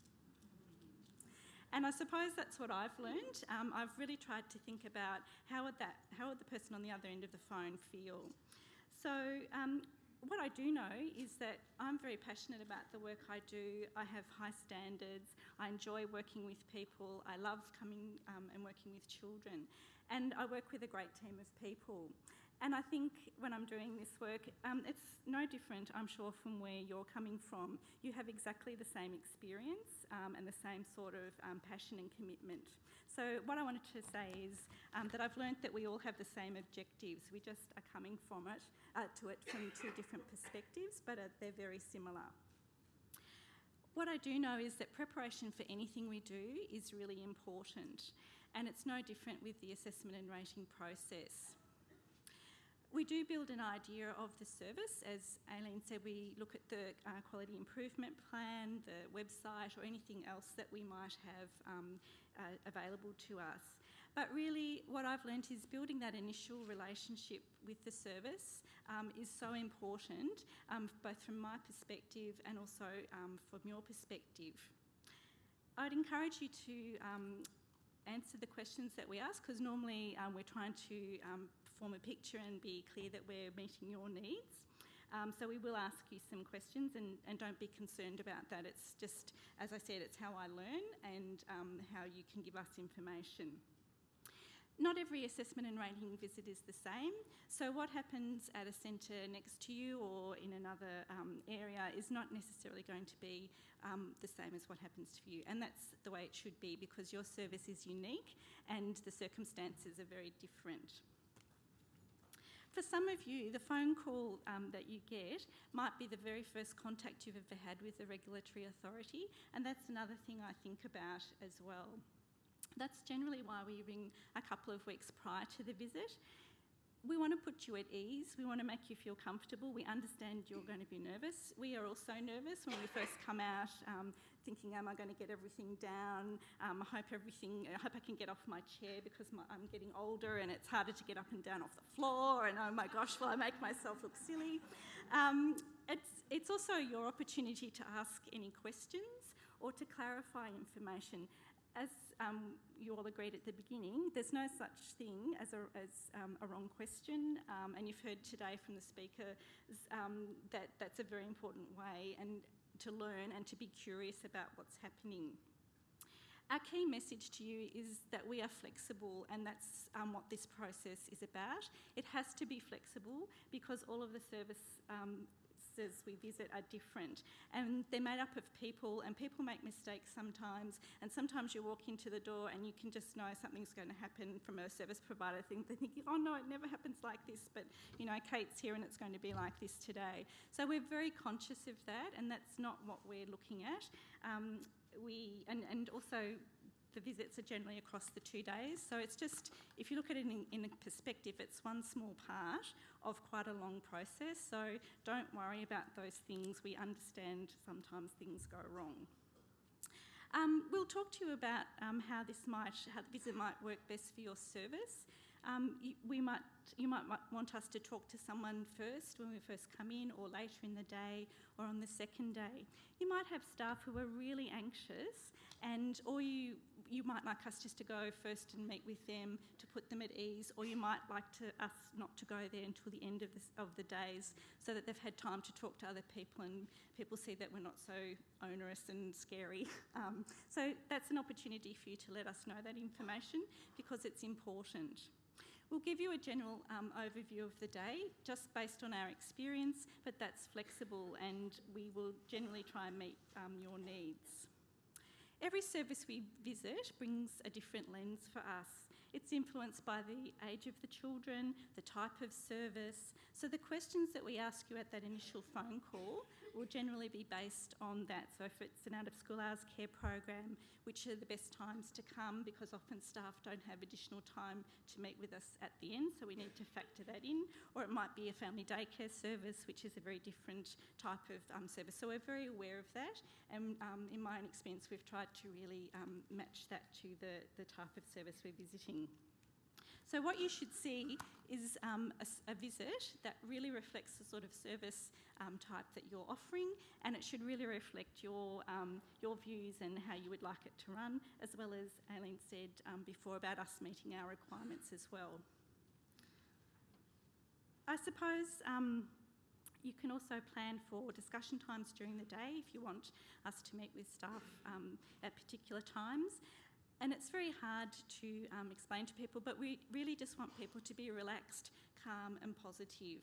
And I suppose that's what I've learned. I've really tried to think about how would the person on the other end of the phone feel. So what I do know is that I'm very passionate about the work I do. I have high standards. I enjoy working with people. I love coming and working with children. And I work with a great team of people. And I think when I'm doing this work, it's no different, I'm sure, from where you're coming from. You have exactly the same experience and the same sort of passion and commitment. So what I wanted to say is that I've learnt that we all have the same objectives. We just are coming to it from two different perspectives, but they're very similar. What I do know is that preparation for anything we do is really important, and it's no different with the assessment and rating process. We do build an idea of the service. As Aileen said, we look at the quality improvement plan, the website, or anything else that we might have available to us. But really, what I've learnt is building that initial relationship with the service is so important, both from my perspective and also from your perspective. I'd encourage you to answer the questions that we ask, because normally we're trying to form a picture and be clear that we're meeting your needs. So we will ask you some questions, and don't be concerned about that. It's just, as I said, it's how I learn and how you can give us information. Not every assessment and rating visit is the same. So what happens at a centre next to you or in another area is not necessarily going to be the same as what happens to you. And that's the way it should be, because your service is unique and the circumstances are very different. For some of you, the phone call that you get might be the very first contact you've ever had with a regulatory authority, and that's another thing I think about as well. That's generally why we ring a couple of weeks prior to the visit. We want to put you at ease. We want to make you feel comfortable. We understand you're going to be nervous. We are also nervous when we first come out, thinking, am I going to get everything down? I hope I can get off my chair, because I'm getting older and it's harder to get up and down off the floor, and oh my gosh, will I make myself look silly? It's also your opportunity to ask any questions or to clarify information. As you all agreed at the beginning, there's no such thing as a wrong question, and you've heard today from the speaker that that's a very important way and to learn and to be curious about what's happening. Our key message to you is that we are flexible, and that's what this process is about. It has to be flexible because all of the services we visit are different, and they're made up of people, and people make mistakes sometimes, and sometimes you walk into the door and you can just know something's going to happen from a service provider. They're thinking, oh no, it never happens like this, but you know, Kate's here and it's going to be like this today. So we're very conscious of that, and that's not what we're looking at. And also the visits are generally across the 2 days, so it's just, if you look at it in a perspective, it's one small part of quite a long process, so don't worry about those things. We understand sometimes things go wrong. We'll talk to you about how the visit might work best for your service. You might want us to talk to someone first when we first come in, or later in the day, or on the second day. You might have staff who are really anxious, and all you you might like us just to go first and meet with them to put them at ease, or you might like us not to go there until the end of the days so that they've had time to talk to other people and people see that we're not so onerous and scary. So that's an opportunity for you to let us know that information because it's important. We'll give you a general overview of the day just based on our experience, but that's flexible and we will generally try and meet your needs. Every service we visit brings a different lens for us. It's influenced by the age of the children, the type of service. So the questions that we ask you at that initial phone call will generally be based on that. So if it's an out-of-school hours care program, which are the best times to come because often staff don't have additional time to meet with us at the end, so we need to factor that in. Or it might be a family daycare service, which is a very different type of service. So we're very aware of that, and in my own experience, we've tried to really match that to the type of service we're visiting. So what you should see is a visit that really reflects the sort of service type that you're offering, and it should really reflect your views and how you would like it to run, as well as Aileen said before about us meeting our requirements as well. I suppose you can also plan for discussion times during the day if you want us to meet with staff at particular times. And it's very hard to explain to people, but we really just want people to be relaxed, calm and positive.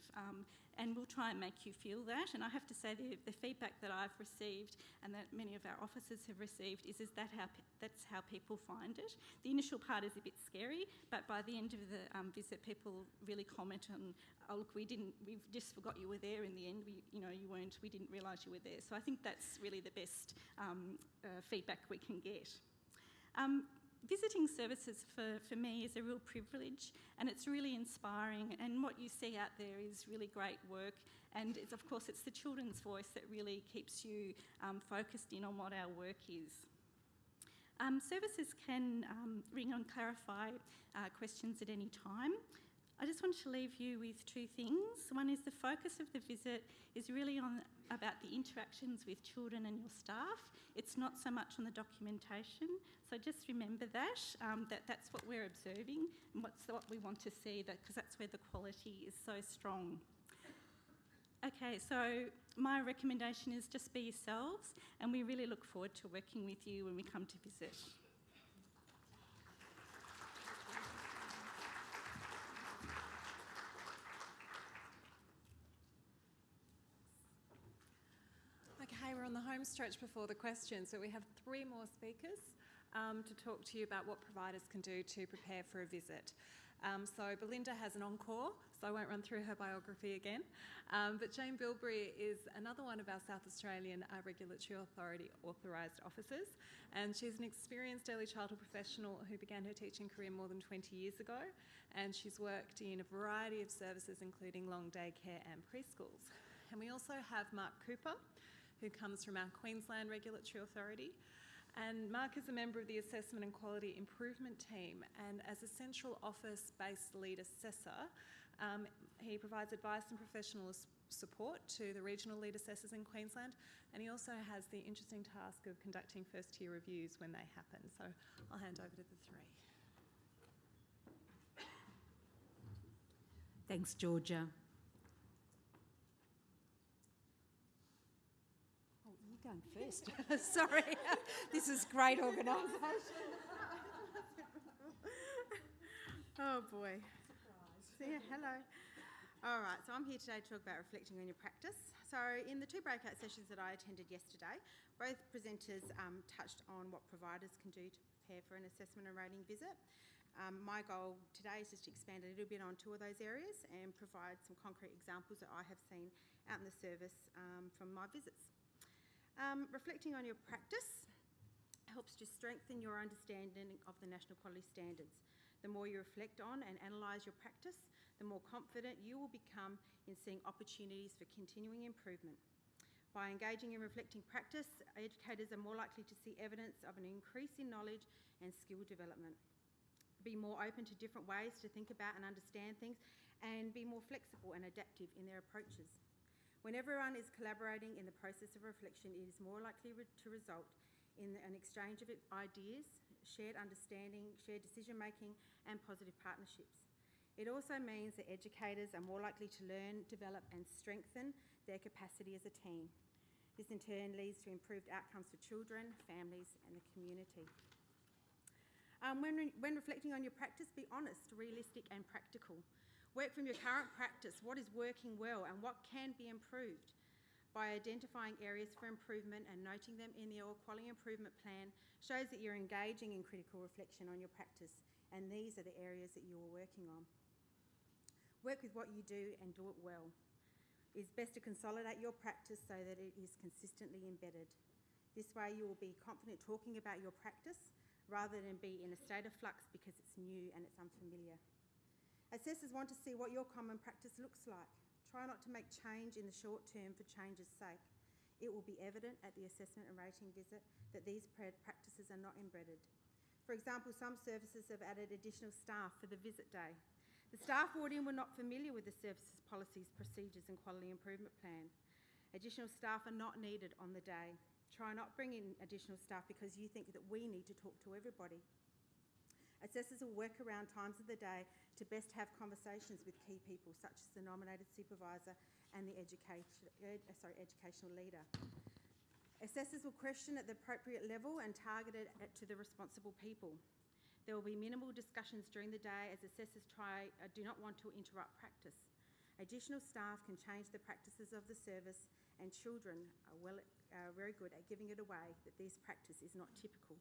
And we'll try and make you feel that. And I have to say the feedback that I've received and that many of our officers have received is that's how people find it. The initial part is a bit scary, but by the end of the visit, people really comment on, oh look, we just forgot you were there in the end. You weren't. We didn't realise you were there. So I think that's really the best feedback we can get. Visiting services for me is a real privilege, and it's really inspiring, and what you see out there is really great work, and of course it's the children's voice that really keeps you focused in on what our work is. Services can ring and clarify questions at any time. I just want to leave you with two things. One is the focus of the visit is really about the interactions with children and your staff. It's not so much on the documentation. So just remember that, that's what we're observing and what we want to see, because that's where the quality is so strong. Okay, so my recommendation is just be yourselves, and we really look forward to working with you when we come to visit. Okay, we're on the home stretch before the questions, so we have 3 more speakers to talk to you about what providers can do to prepare for a visit. So Belinda has an encore, so I won't run through her biography again. But Jane Bilberry is another one of our South Australian Regulatory Authority authorised officers, and she's an experienced early childhood professional who began her teaching career more than 20 years ago, and she's worked in a variety of services including long day care and preschools. And we also have Mark Cooper, who comes from our Queensland Regulatory Authority. And Mark is a member of the Assessment and Quality Improvement Team, and as a central office-based lead assessor, he provides advice and professional support to the regional lead assessors in Queensland, and he also has the interesting task of conducting first-tier reviews when they happen. So I'll hand over to the 3. Thanks, Georgia. Going first. Sorry, this is great organisation. Oh boy. Yeah, hello. All right, so I'm here today to talk about reflecting on your practice. So in the 2 breakout sessions that I attended yesterday, both presenters touched on what providers can do to prepare for an assessment and rating visit. My goal today is just to expand a little bit on 2 of those areas and provide some concrete examples that I have seen out in the service from my visits. Reflecting on your practice helps to strengthen your understanding of the national quality standards. The more you reflect on and analyse your practice, the more confident you will become in seeing opportunities for continuing improvement. By engaging in reflecting practice, educators are more likely to see evidence of an increase in knowledge and skill development. Be more open to different ways to think about and understand things, and be more flexible and adaptive in their approaches. When everyone is collaborating in the process of reflection, it is more likely to result in an exchange of ideas, shared understanding, shared decision-making and positive partnerships. It also means that educators are more likely to learn, develop and strengthen their capacity as a team. This in turn leads to improved outcomes for children, families and the community. When reflecting on your practice, be honest, realistic and practical. Work from your current practice, what is working well and what can be improved. By identifying areas for improvement and noting them in your quality improvement plan shows that you're engaging in critical reflection on your practice, and these are the areas that you are working on. Work with what you do and do it well. It's best to consolidate your practice so that it is consistently embedded. This way you will be confident talking about your practice rather than be in a state of flux because it's new and it's unfamiliar. Assessors want to see what your common practice looks like. Try not to make change in the short term for change's sake. It will be evident at the assessment and rating visit that these practices are not embedded. For example, some services have added additional staff for the visit day. The staff brought in were not familiar with the services, policies, procedures and quality improvement plan. Additional staff are not needed on the day. Try not bring in additional staff because you think that we need to talk to everybody. Assessors will work around times of the day to best have conversations with key people such as the nominated supervisor and the educational leader. Assessors will question at the appropriate level and target it to the responsible people. There will be minimal discussions during the day as assessors do not want to interrupt practice. Additional staff can change the practices of the service and children are very good at giving it away that this practice is not typical.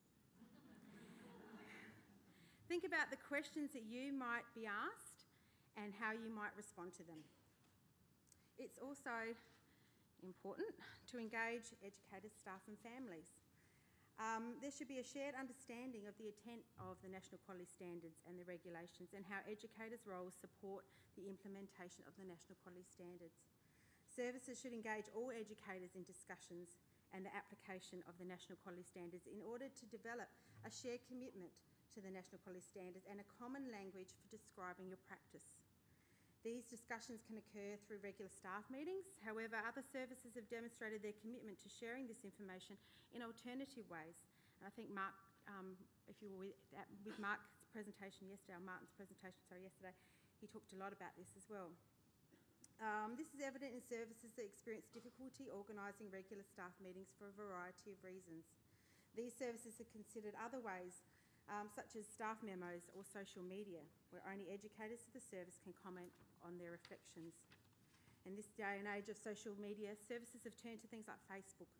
Think about the questions that you might be asked and how you might respond to them. It's also important to engage educators, staff and families. There should be a shared understanding of the intent of the National Quality Standards and the regulations and how educators' roles support the implementation of the National Quality Standards. Services should engage all educators in discussions and the application of the National Quality Standards in order to develop a shared commitment to the National Quality Standards and a common language for describing your practice. These discussions can occur through regular staff meetings. However, other services have demonstrated their commitment to sharing this information in alternative ways. And I think Mark, if you were with Mark's presentation yesterday, yesterday, he talked a lot about this as well. This is evident in services that experience difficulty organising regular staff meetings for a variety of reasons. These services have considered other ways, such as staff memos or social media, where only educators of the service can comment on their reflections. In this day and age of social media, services have turned to things like Facebook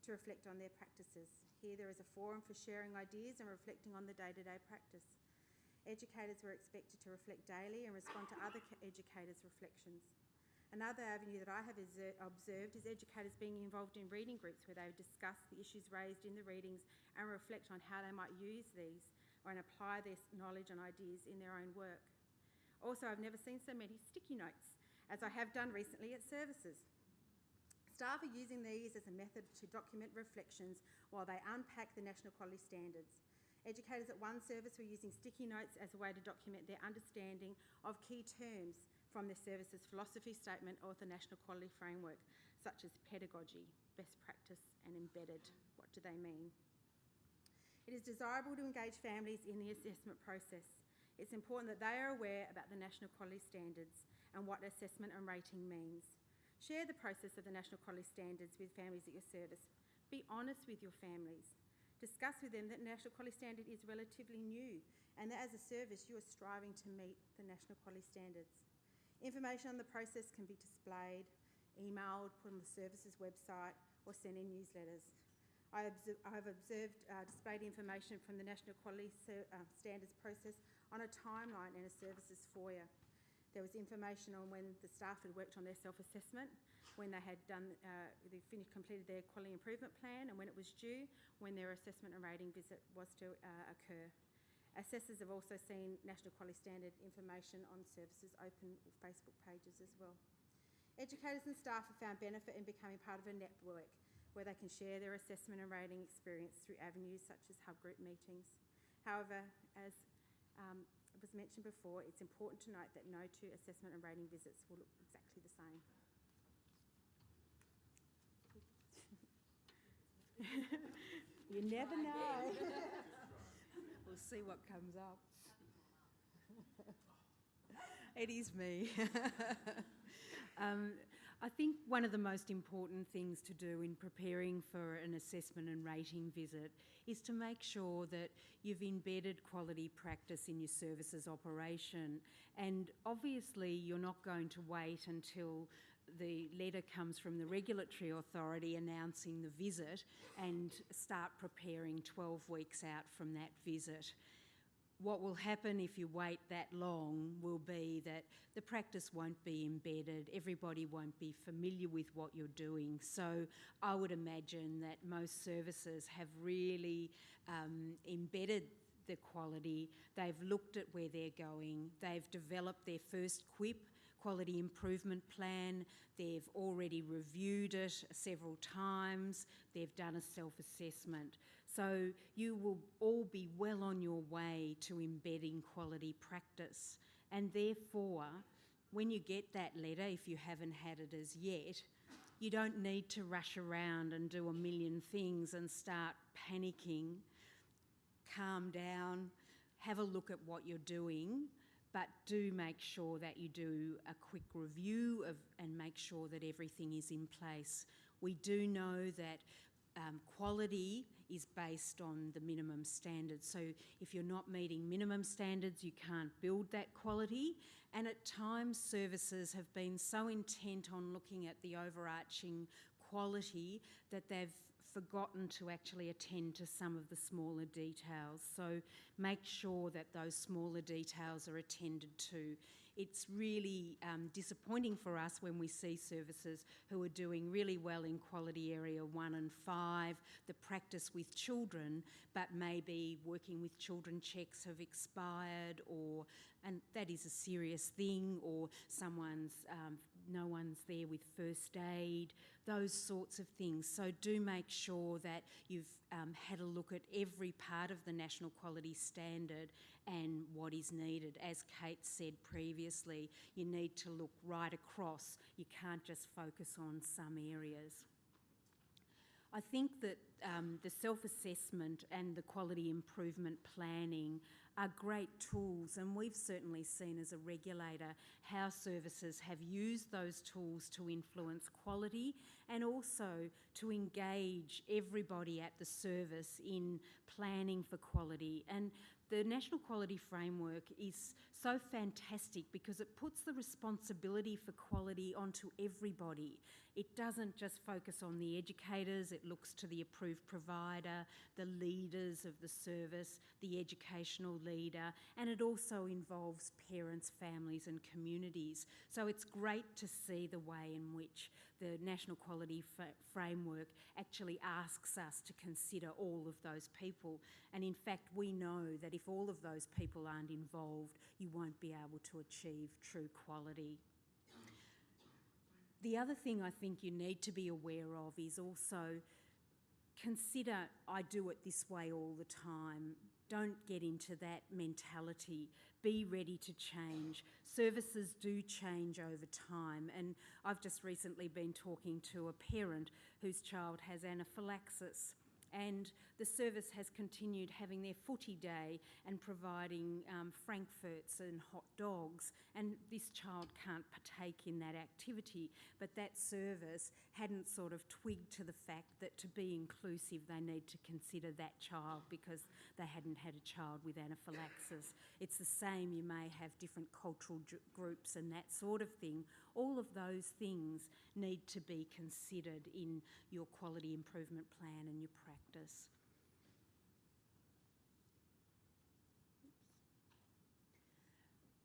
to reflect on their practices. Here there is a forum for sharing ideas and reflecting on the day-to-day practice. Educators were expected to reflect daily and respond to other educators' reflections. Another avenue that I have observed is educators being involved in reading groups where they discuss the issues raised in the readings and reflect on how they might use these and apply their knowledge and ideas in their own work. Also, I've never seen so many sticky notes as I have done recently at services. Staff are using these as a method to document reflections while they unpack the National Quality Standards. Educators at one service were using sticky notes as a way to document their understanding of key terms from the service's philosophy statement or the National Quality Framework, such as pedagogy, best practice and embedded. What do they mean? It is desirable to engage families in the assessment process. It's important that they are aware about the National Quality Standards and what assessment and rating means. Share the process of the National Quality Standards with families at your service. Be honest with your families. Discuss with them that the National Quality Standard is relatively new and that as a service you are striving to meet the National Quality Standards. Information on the process can be displayed, emailed, put on the service's website or sent in newsletters. I have observed displayed information from the National Quality Standards process on a timeline in a service's foyer. There was information on when the staff had worked on their self-assessment, when they had completed their quality improvement plan and when it was due, when their assessment and rating visit was to occur. Assessors have also seen National Quality Standard information on services' open Facebook pages as well. Educators and staff have found benefit in becoming part of a network where they can share their assessment and rating experience through avenues such as hub group meetings. However, as was mentioned before, it's important to note that no two assessment and rating visits will look exactly the same. You never know. We'll see what comes up. It is me. I think one of the most important things to do in preparing for an assessment and rating visit is to make sure that you've embedded quality practice in your services operation. And obviously you're not going to wait until the letter comes from the regulatory authority announcing the visit and start preparing 12 weeks out from that visit. What will happen if you wait that long will be that the practice won't be embedded, everybody won't be familiar with what you're doing. So I would imagine that most services have really embedded the quality, they've looked at where they're going, they've developed their first QIP, quality improvement plan, they've already reviewed it several times, they've done a self-assessment. So you will all be well on your way to embedding quality practice. And therefore, when you get that letter, if you haven't had it as yet, you don't need to rush around and do a million things and start panicking. Calm down, have a look at what you're doing, but do make sure that you do a quick review and make sure that everything is in place. We do know that quality is based on the minimum standards. So if you're not meeting minimum standards, you can't build that quality. And at times, services have been so intent on looking at the overarching quality that they've forgotten to actually attend to some of the smaller details. So make sure that those smaller details are attended to. It's really disappointing for us when we see services who are doing really well in quality area 1 and 5, the practice with children, but maybe working with children checks have expired, and that is a serious thing, or no one's there with first aid, those sorts of things. So do make sure that you've had a look at every part of the National Quality Standard and what is needed. As Kate said previously, you need to look right across. You can't just focus on some areas. I think that the self-assessment and the quality improvement planning are great tools, and we've certainly seen as a regulator how services have used those tools to influence quality and also to engage everybody at the service in planning for quality. And the National Quality Framework is so fantastic because it puts the responsibility for quality onto everybody. It doesn't just focus on the educators, it looks to the approved provider, the leaders of the service, the educational leader, and it also involves parents, families and communities. So it's great to see the way in which the National Quality Framework actually asks us to consider all of those people. And in fact, we know that if all of those people aren't involved, you won't be able to achieve true quality. The other thing I think you need to be aware of is also consider, I do it this way all the time. Don't get into that mentality. Be ready to change. Services do change over time, and I've just recently been talking to a parent whose child has anaphylaxis, and the service has continued having their footy day and providing frankfurts and hot dogs, and this child can't partake in that activity, but that service hadn't sort of twigged to the fact that to be inclusive they need to consider that child because they hadn't had a child with anaphylaxis. It's the same, you may have different cultural groups and that sort of thing. All of those things need to be considered in your quality improvement plan and your practice.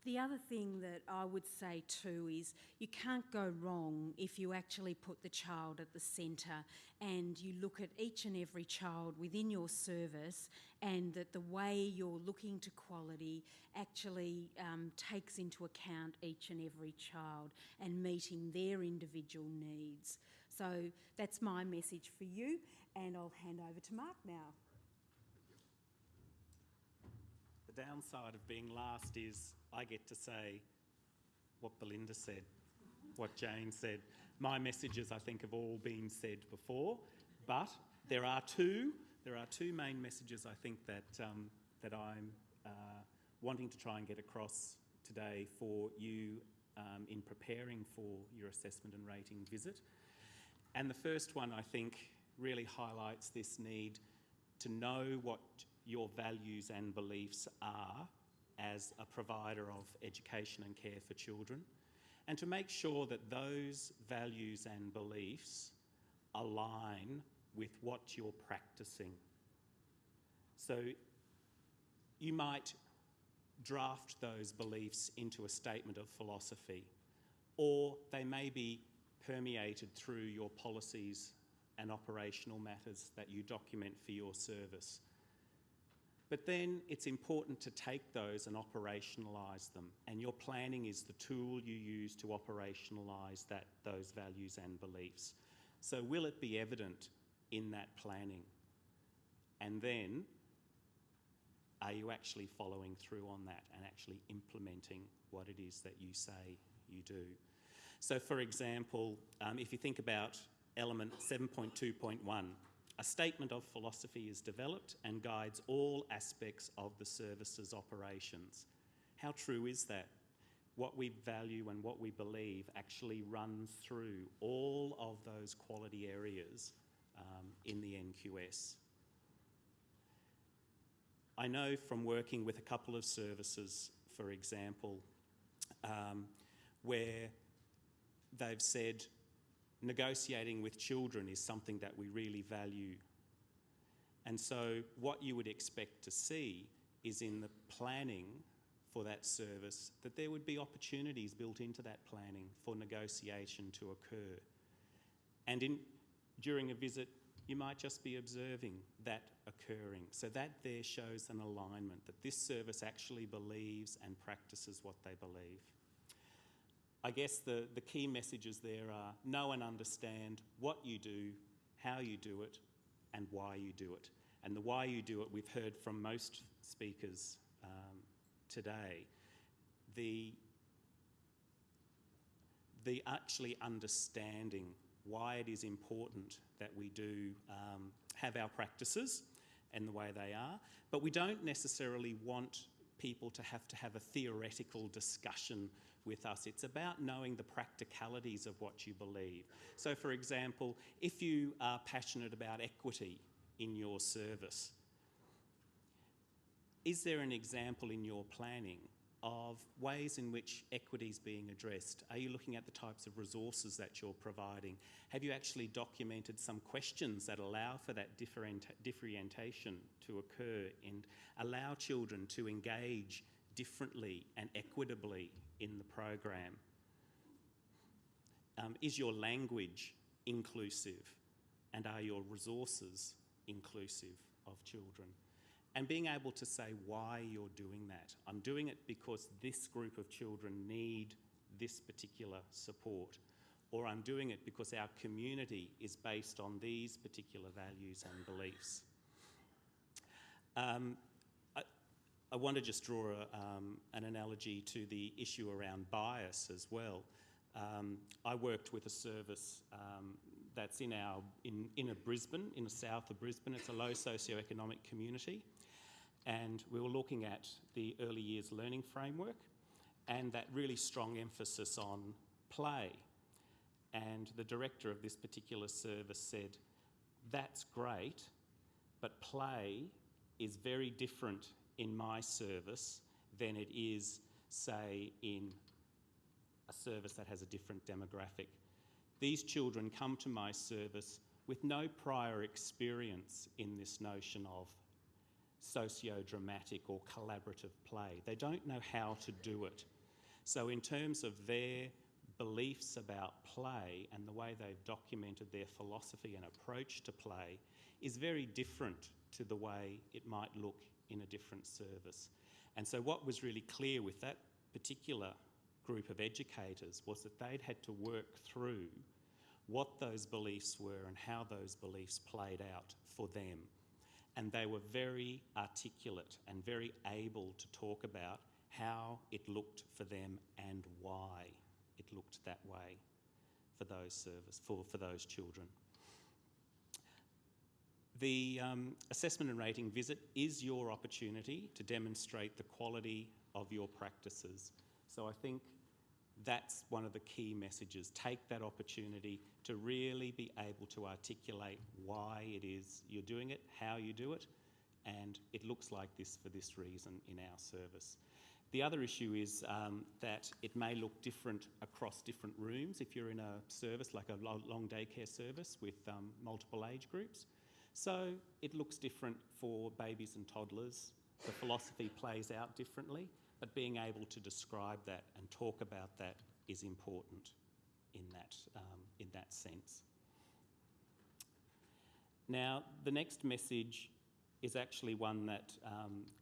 The other thing that I would say too is you can't go wrong if you actually put the child at the centre and you look at each and every child within your service, and that the way you're looking to quality actually takes into account each and every child and meeting their individual needs. So that's my message for you, and I'll hand over to Mark now. The downside of being last is I get to say what Belinda said, what Jane said. My messages, I think, have all been said before, but there are two main messages I think that that I'm wanting to try and get across today for you in preparing for your assessment and rating visit. And the first one, I think, really highlights this need to know what your values and beliefs are as a provider of education and care for children, and to make sure that those values and beliefs align with what you're practicing. So you might draft those beliefs into a statement of philosophy, or they may be permeated through your policies and operational matters that you document for your service. But then it's important to take those and operationalise them, and your planning is the tool you use to operationalise those values and beliefs. So will it be evident in that planning? And then, are you actually following through on that and actually implementing what it is that you say you do? So for example, if you think about element 7.2.1, a statement of philosophy is developed and guides all aspects of the service's operations. How true is that? What we value and what we believe actually runs through all of those quality areas in the NQS. I know from working with a couple of services, for example, where they've said negotiating with children is something that we really value. And so what you would expect to see is in the planning for that service that there would be opportunities built into that planning for negotiation to occur. And during a visit, you might just be observing that occurring. So that there shows an alignment, that this service actually believes and practices what they believe. I guess the key messages there are know and understand what you do, how you do it, and why you do it. And the why you do it, we've heard from most speakers today. The actually understanding why it is important that we do have our practices and the way they are, but we don't necessarily want people to have a theoretical discussion with us. It's about knowing the practicalities of what you believe. So for example, if you are passionate about equity in your service, is there an example in your planning of ways in which equity is being addressed? Are you looking at the types of resources that you're providing? Have you actually documented some questions that allow for that differentiation to occur and allow children to engage differently and equitably in the program? Is your language inclusive, and are your resources inclusive of children? And being able to say why you're doing that. I'm doing it because this group of children need this particular support, or I'm doing it because our community is based on these particular values and beliefs. I want to just draw an analogy to the issue around bias as well. I worked with a service that's in Brisbane, in the south of Brisbane. It's a low socioeconomic community. And we were looking at the early years learning framework and that really strong emphasis on play. And the director of this particular service said, that's great, but play is very different in my service than it is, say, in a service that has a different demographic. These children come to my service with no prior experience in this notion of socio-dramatic or collaborative play. They don't know how to do it. So in terms of their beliefs about play and the way they've documented their philosophy and approach to play is very different to the way it might look in a different service. And so what was really clear with that particular group of educators was that they'd had to work through what those beliefs were and how those beliefs played out for them. And they were very articulate and very able to talk about how it looked for them and why it looked that way for those children. The assessment and rating visit is your opportunity to demonstrate the quality of your practices. So I think that's one of the key messages. Take that opportunity to really be able to articulate why it is you're doing it, how you do it, and it looks like this for this reason in our service. The other issue is that it may look different across different rooms if you're in a service like a long daycare service with multiple age groups. So it looks different for babies and toddlers. The philosophy plays out differently, but being able to describe that and talk about that is important in that sense. Now, the next message is actually one that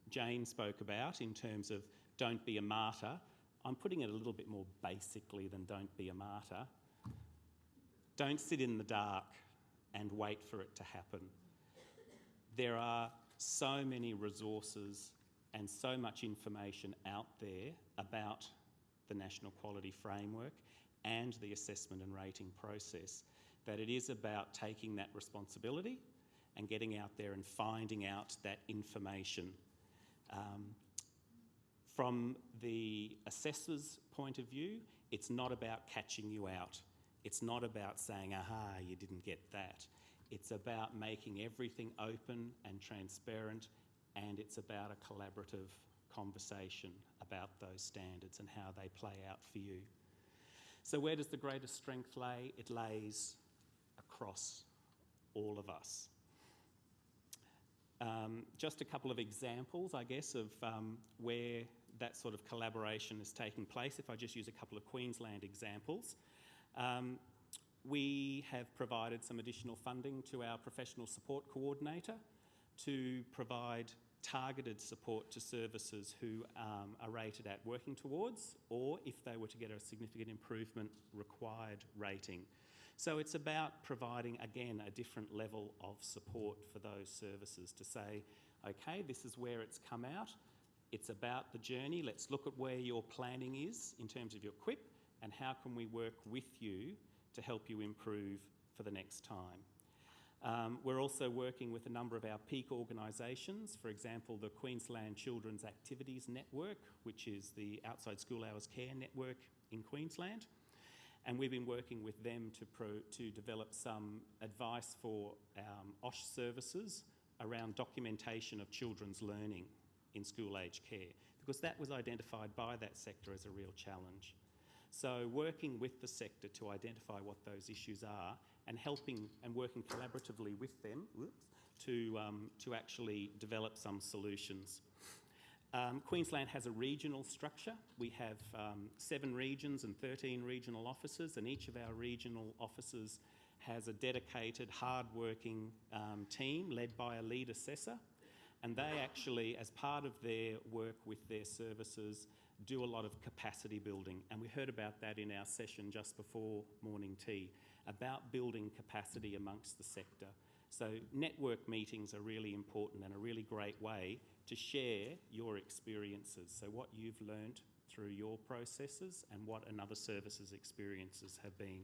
Jane spoke about in terms of don't be a martyr. I'm putting it a little bit more basically than don't be a martyr. Don't sit in the dark and wait for it to happen. There are so many resources and so much information out there about the National Quality Framework and the assessment and rating process that it is about taking that responsibility and getting out there and finding out that information. From the assessor's point of view, it's not about catching you out. It's not about saying, aha, you didn't get that. It's about making everything open and transparent, and it's about a collaborative conversation about those standards and how they play out for you. So where does the greatest strength lay? It lays across all of us. Just a couple of examples, I guess, of where that sort of collaboration is taking place. If I just use a couple of Queensland examples. We have provided some additional funding to our professional support coordinator to provide targeted support to services who are rated at working towards, or if they were to get a significant improvement, required rating. So it's about providing, again, a different level of support for those services to say, okay, this is where it's come out. It's about the journey. Let's look at where your planning is in terms of your QIP and how can we work with you to help you improve for the next time. We're also working with a number of our peak organisations, for example, the Queensland Children's Activities Network, which is the outside school hours care network in Queensland. And we've been working with them to develop some advice for OSH services around documentation of children's learning in school-age care, because that was identified by that sector as a real challenge. So working with the sector to identify what those issues are and helping and working collaboratively with them to actually develop some solutions. Queensland has a regional structure. We have 7 regions and 13 regional offices, and each of our regional offices has a dedicated, hard-working team led by a lead assessor. And they actually, as part of their work with their services, do a lot of capacity building. And we heard about that in our session just before morning tea, about building capacity amongst the sector. So network meetings are really important and a really great way to share your experiences. So what you've learned through your processes and what another service's experiences have been.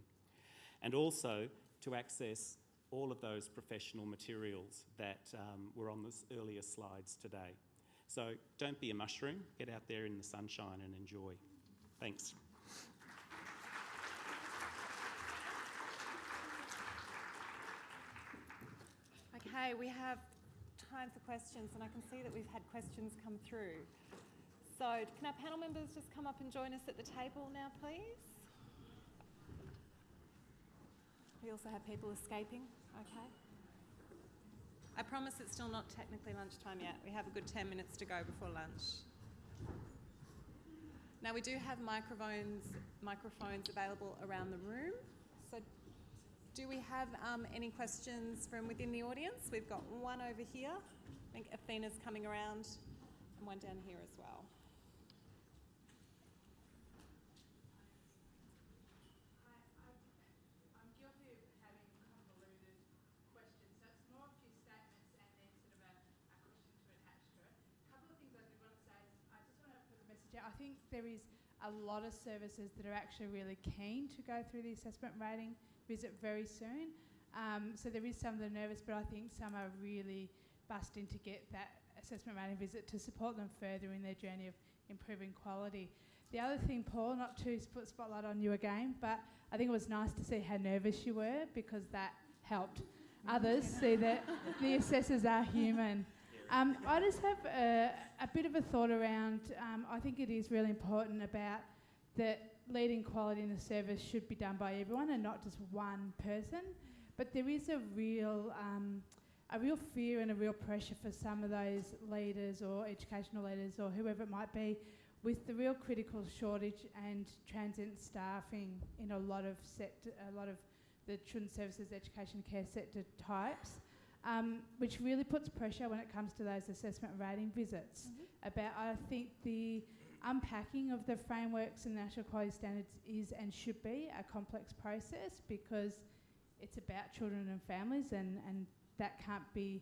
And also to access all of those professional materials that were on the earlier slides today. So don't be a mushroom, get out there in the sunshine and enjoy. Thanks. Okay, we have time for questions, and I can see that we've had questions come through. So can our panel members just come up and join us at the table now, please? We also have people escaping. Okay. I promise it's still not technically lunchtime yet. We have a good 10 minutes to go before lunch. Now we do have microphones available around the room. So do we have any questions from within the audience? We've got one over here. I think Athena's coming around, and one down here as well. I'm guilty of having convoluted questions, so it's more a few statements and then sort of a question to attach to it. A couple of things I do want to say is I just want to put a message out. I think there is a lot of services that are actually really keen to go through the assessment rating visit very soon. So there is some that are nervous, but I think some are really busting to get that assessment rating visit to support them further in their journey of improving quality. The other thing, Paul, not to put spotlight on you again, but I think it was nice to see how nervous you were, because that helped others see that the assessors are human. I just have a bit of a thought around, I think it is really important about that leading quality in the service should be done by everyone and not just one person. But there is a real fear and a real pressure for some of those leaders or educational leaders or whoever it might be, with the real critical shortage and transient staffing in a lot of the children's services, education care sector types, which really puts pressure when it comes to those assessment rating visits. I think the unpacking of the frameworks and national quality standards is and should be a complex process, because it's about children and families, and that can't be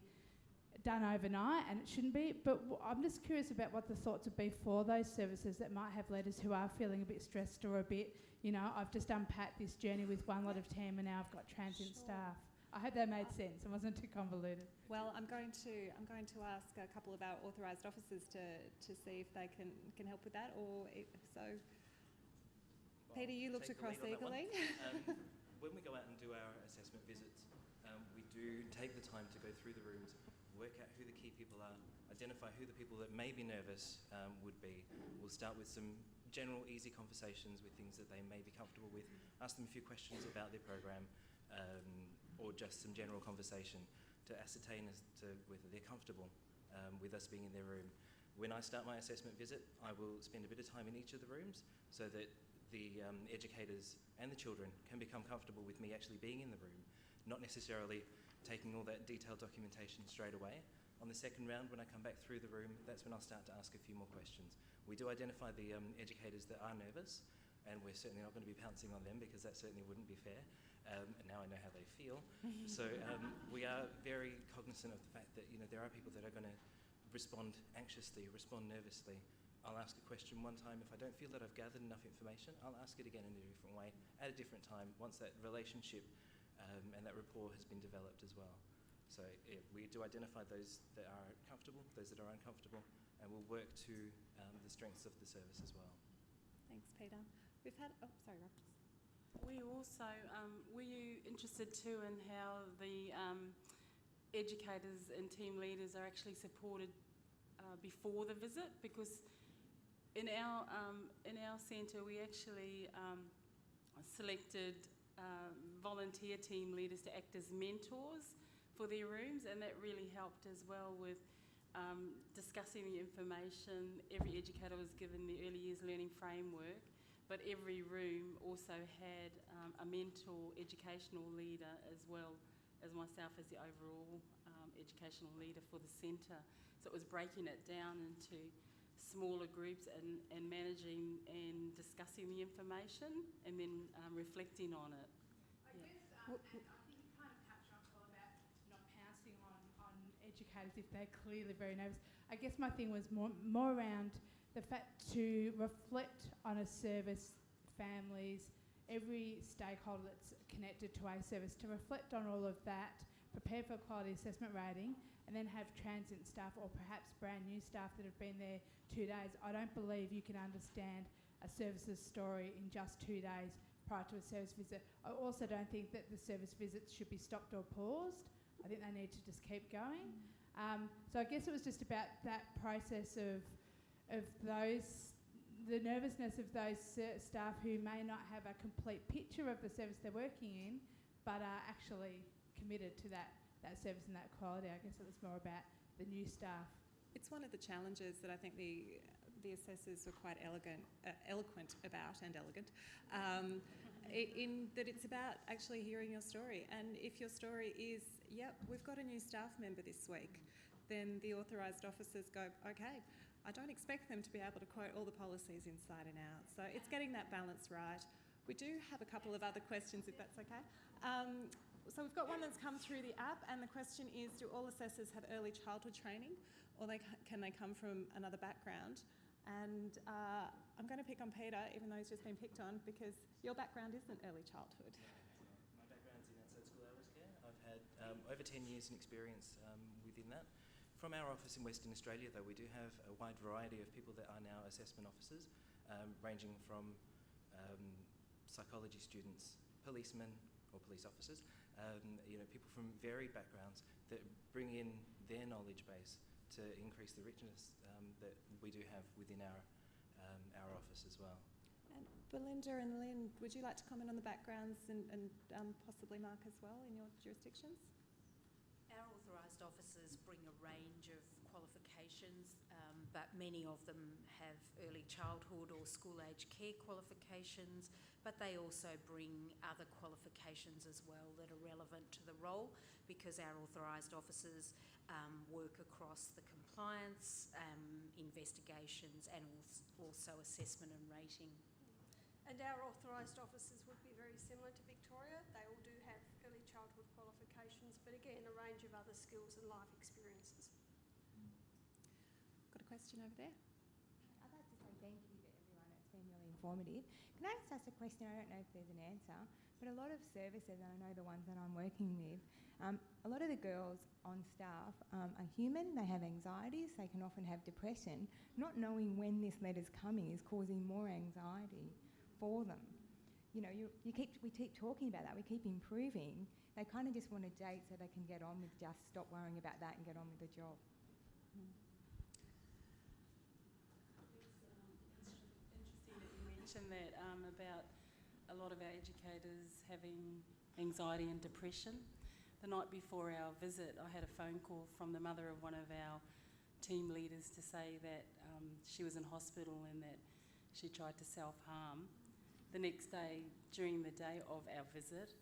done overnight, and it shouldn't be. But I'm just curious about what the thoughts would be for those services that might have leaders who are feeling a bit stressed or a bit, I've just unpacked this journey with one lot of team and now I've got transient staff. I hope that made sense and wasn't too convoluted. Well, I'm going to ask a couple of our authorised officers to see if they can help with that, or so. Well, Peter, you looked across eagerly. When we go out and do our assessment visits, we do take the time to go through the rooms, work out who the key people are, identify who the people that may be nervous would be. We'll start with some general easy conversations with things that they may be comfortable with, ask them a few questions about their program, or just some general conversation to ascertain as to whether they're comfortable with us being in their room. When I start my assessment visit, I will spend a bit of time in each of the rooms so that the educators and the children can become comfortable with me actually being in the room, not necessarily taking all that detailed documentation straight away. On the second round, when I come back through the room, that's when I'll start to ask a few more questions. We do identify the educators that are nervous, and we're certainly not going to be pouncing on them, because that certainly wouldn't be fair. And now I know how they feel. So we are very cognizant of the fact that there are people that are going to respond anxiously, respond nervously. I'll ask a question one time. If I don't feel that I've gathered enough information, I'll ask it again in a different way at a different time, once that relationship and that rapport has been developed as well. So we do identify those that are comfortable, those that are uncomfortable, and we'll work to the strengths of the service as well. Thanks, Peter. We've had, sorry, Rob. We also, were you interested too in how the educators and team leaders are actually supported before the visit? Because in our centre, we actually selected volunteer team leaders to act as mentors for their rooms, and that really helped as well with discussing the information. Every educator was given the early years learning framework, but every room also had a mentor educational leader, as well as myself as the overall educational leader for the centre. So it was breaking it down into smaller groups and managing and discussing the information, and then reflecting on it. I guess, and I think you kind of touched on, Paul, about not pouncing on educators if they're clearly very nervous. I guess my thing was more around the fact to reflect on a service, families, every stakeholder that's connected to a service, to reflect on all of that, prepare for a quality assessment rating, and then have transient staff or perhaps brand new staff that have been there 2 days. I don't believe you can understand a service's story in just 2 days prior to a service visit. I also don't think that the service visits should be stopped or paused. I think they need to just keep going. So I guess it was just about that process of the nervousness of those staff who may not have a complete picture of the service they're working in, but are actually committed to that service and that quality. I guess it was more about the new staff. It's one of the challenges that I think the assessors were quite eloquent about, and elegant, in that it's about actually hearing your story. And if your story is, yep, we've got a new staff member this week, then the authorised officers go, okay, I don't expect them to be able to quote all the policies inside and out. So it's getting that balance right. We do have a couple of other questions, if that's okay. So we've got one that's come through the app, and the question is, do all assessors have early childhood training, or can they come from another background? And I'm going to pick on Peter, even though he's just been picked on, because your background isn't early childhood. My background's in outside school hours care. over 10 years in experience within that. From our office in Western Australia, though, we do have a wide variety of people that are now assessment officers, ranging from psychology students, policemen or police officers, people from varied backgrounds that bring in their knowledge base to increase the richness that we do have within our office as well. And Belinda and Lynn, would you like to comment on the backgrounds and possibly Mark as well in your jurisdictions? Our authorised officers bring a range of qualifications, but many of them have early childhood or school-age care qualifications, but they also bring other qualifications as well that are relevant to the role, because our authorised officers work across the compliance, investigations and also assessment and rating. And our authorised officers would be very similar to Victoria. They all do have early childhood qualifications, but again, a range of other skills and life experiences. Got a question over there? I'd like to say thank you to everyone. It's been really informative. Can I just ask a question? I don't know if there's an answer, but a lot of services, and I know the ones that I'm working with, a lot of the girls on staff are human. They have anxieties. They can often have depression. Not knowing when this letter's coming is causing more anxiety for them. You know, we keep talking about that. We keep improving. They kind of just want a date so they can get on with just stop worrying about that and get on with the job. Interesting that you mentioned that about a lot of our educators having anxiety and depression. The night before our visit, I had a phone call from the mother of one of our team leaders to say that she was in hospital and that she tried to self-harm. The next day, during the day of our visit,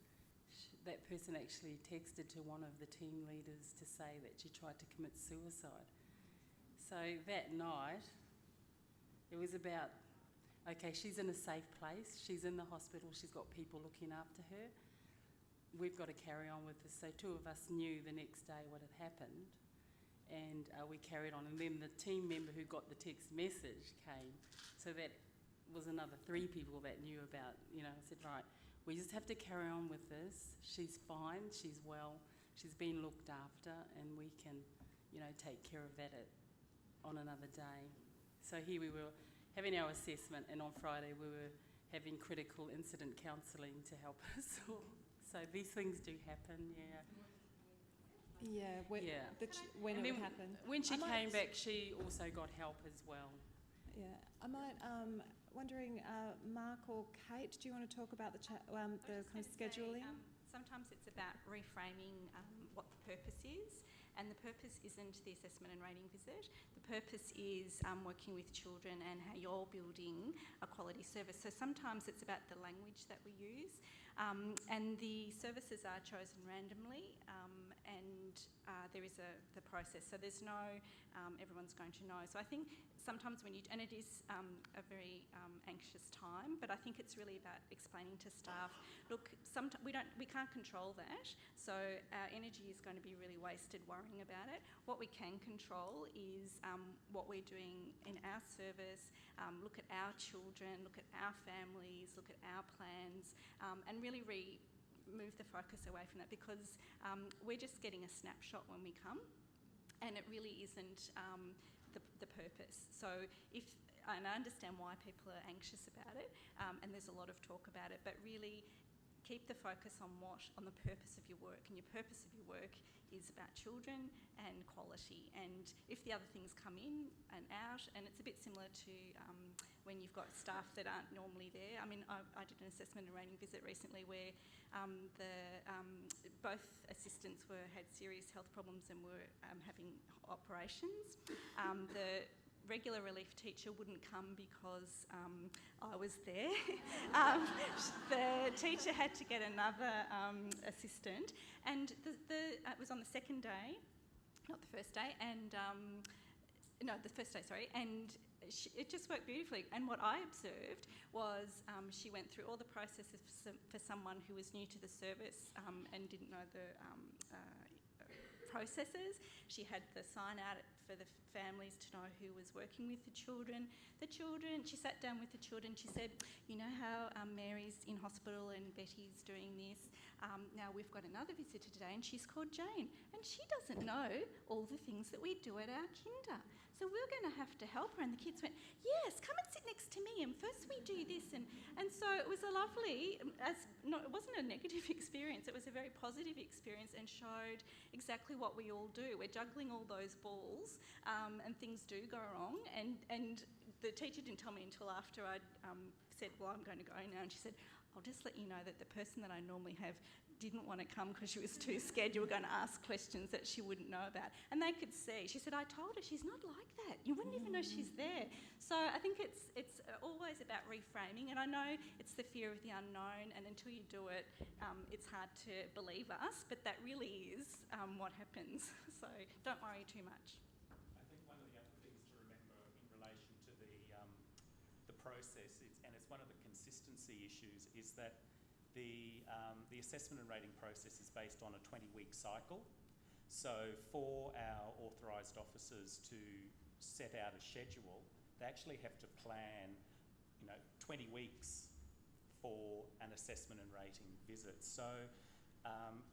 that person actually texted to one of the team leaders to say that she tried to commit suicide. So that night, it was about, okay, she's in a safe place, she's in the hospital, she's got people looking after her. We've got to carry on with this. So two of us knew the next day what had happened, and we carried on. And then the team member who got the text message came, so that was another 3 people that knew about, I said, right, we just have to carry on with this. She's fine, she's well, she's been looked after, and we can, take care of that on another day. So here we were having our assessment, and on Friday we were having critical incident counselling to help us all. So these things do happen, yeah. Yeah, when it would happen. When she came back, she also got help as well. Yeah, I might, wondering, Mark or Kate, do you want to talk about the kind of scheduling? Sometimes it's about reframing what the purpose is, and the purpose isn't the assessment and rating visit. The purpose is working with children and how you're building a quality service. So sometimes it's about the language that we use, and the services are chosen randomly, and there is the process. So there's no, everyone's going to know. So I think sometimes when and it is a very anxious time, but I think it's really about explaining to staff, look, sometimes we can't control that, so our energy is going to be really wasted worrying about it. What we can control is what we're doing in our service, look at our children, look at our families, look at our plans, and really move the focus away from that, because we're just getting a snapshot when we come, and it really isn't the purpose. So and I understand why people are anxious about it, and there's a lot of talk about it, but really keep the focus on the purpose of your work, and your purpose of your work is about children and quality. And if the other things come in and out, and it's a bit similar to when you've got staff that aren't normally there. I mean, I did an assessment and rating visit recently where both assistants had serious health problems and were having operations. The regular relief teacher wouldn't come because I was there. The teacher had to get another assistant, and it was on the second day, not the first day, and the first day, sorry, and it just worked beautifully. And what I observed was she went through all the processes for someone who was new to the service and didn't know the processes. She had the sign out for the families to know who was working with the children. She sat down with the children, she said, you know how Mary's in hospital and Betty's doing this? Now we've got another visitor today and she's called Jane, and she doesn't know all the things that we do at our kinder. So we're going to have to help her. And the kids went, yes, come and sit next to me, and first we do this. And so it was a lovely, it wasn't a negative experience, it was a very positive experience and showed exactly what we all do. We're juggling all those balls and things do go wrong. And the teacher didn't tell me until after I'd said, well, I'm going to go now. And she said, I'll just let you know that the person that I normally have didn't want to come because she was too scared you were going to ask questions that she wouldn't know about. And they could see. She said, I told her she's not like that. You wouldn't even know she's there. So I think it's always about reframing. And I know it's the fear of the unknown, and until you do it, it's hard to believe us, but that really is what happens. So don't worry too much. I think one of the other things to remember in relation to the process, and it's one of the consistency issues, is that the assessment and rating process is based on a 20-week cycle. So for our authorised officers to set out a schedule, they actually have to plan, 20 weeks for an assessment and rating visit. So,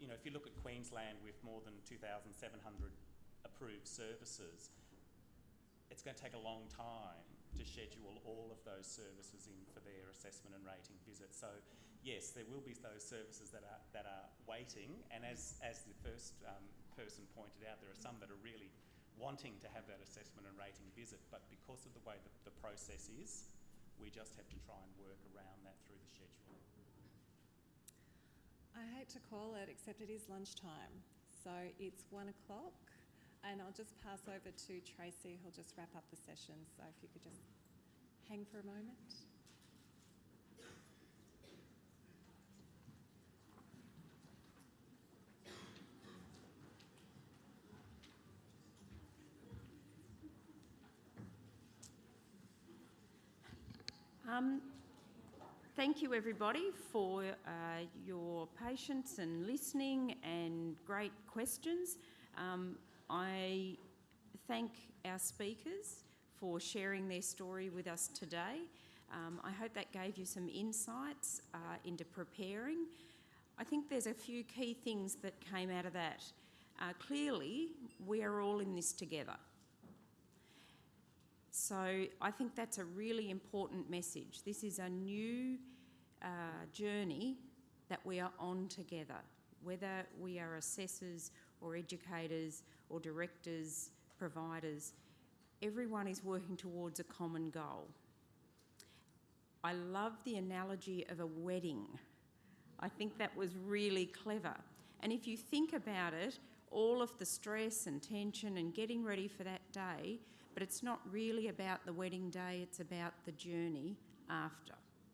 if you look at Queensland with more than 2,700 approved services, it's going to take a long time to schedule all of those services in for their assessment and rating visit. So yes, there will be those services that are waiting, and as the first person pointed out, there are some that are really wanting to have that assessment and rating visit, but because of the way that the process is, we just have to try and work around that through the schedule. I hate to call it, except it is lunchtime. So it's 1 o'clock, and I'll just pass over to Tracy, who'll just wrap up the session. So if you could just hang for a moment. Thank you everybody for your patience and listening and great questions. I thank our speakers for sharing their story with us today. I hope that gave you some insights into preparing. I think there's a few key things that came out of that. Clearly, we are all in this together. So I think that's a really important message. This is a new journey that we are on together, whether we are assessors or educators or directors, providers. Everyone is working towards a common goal. I love the analogy of a wedding. I think that was really clever. And if you think about it, all of the stress and tension and getting ready for that day, but it's not really about the wedding day, it's about the journey after.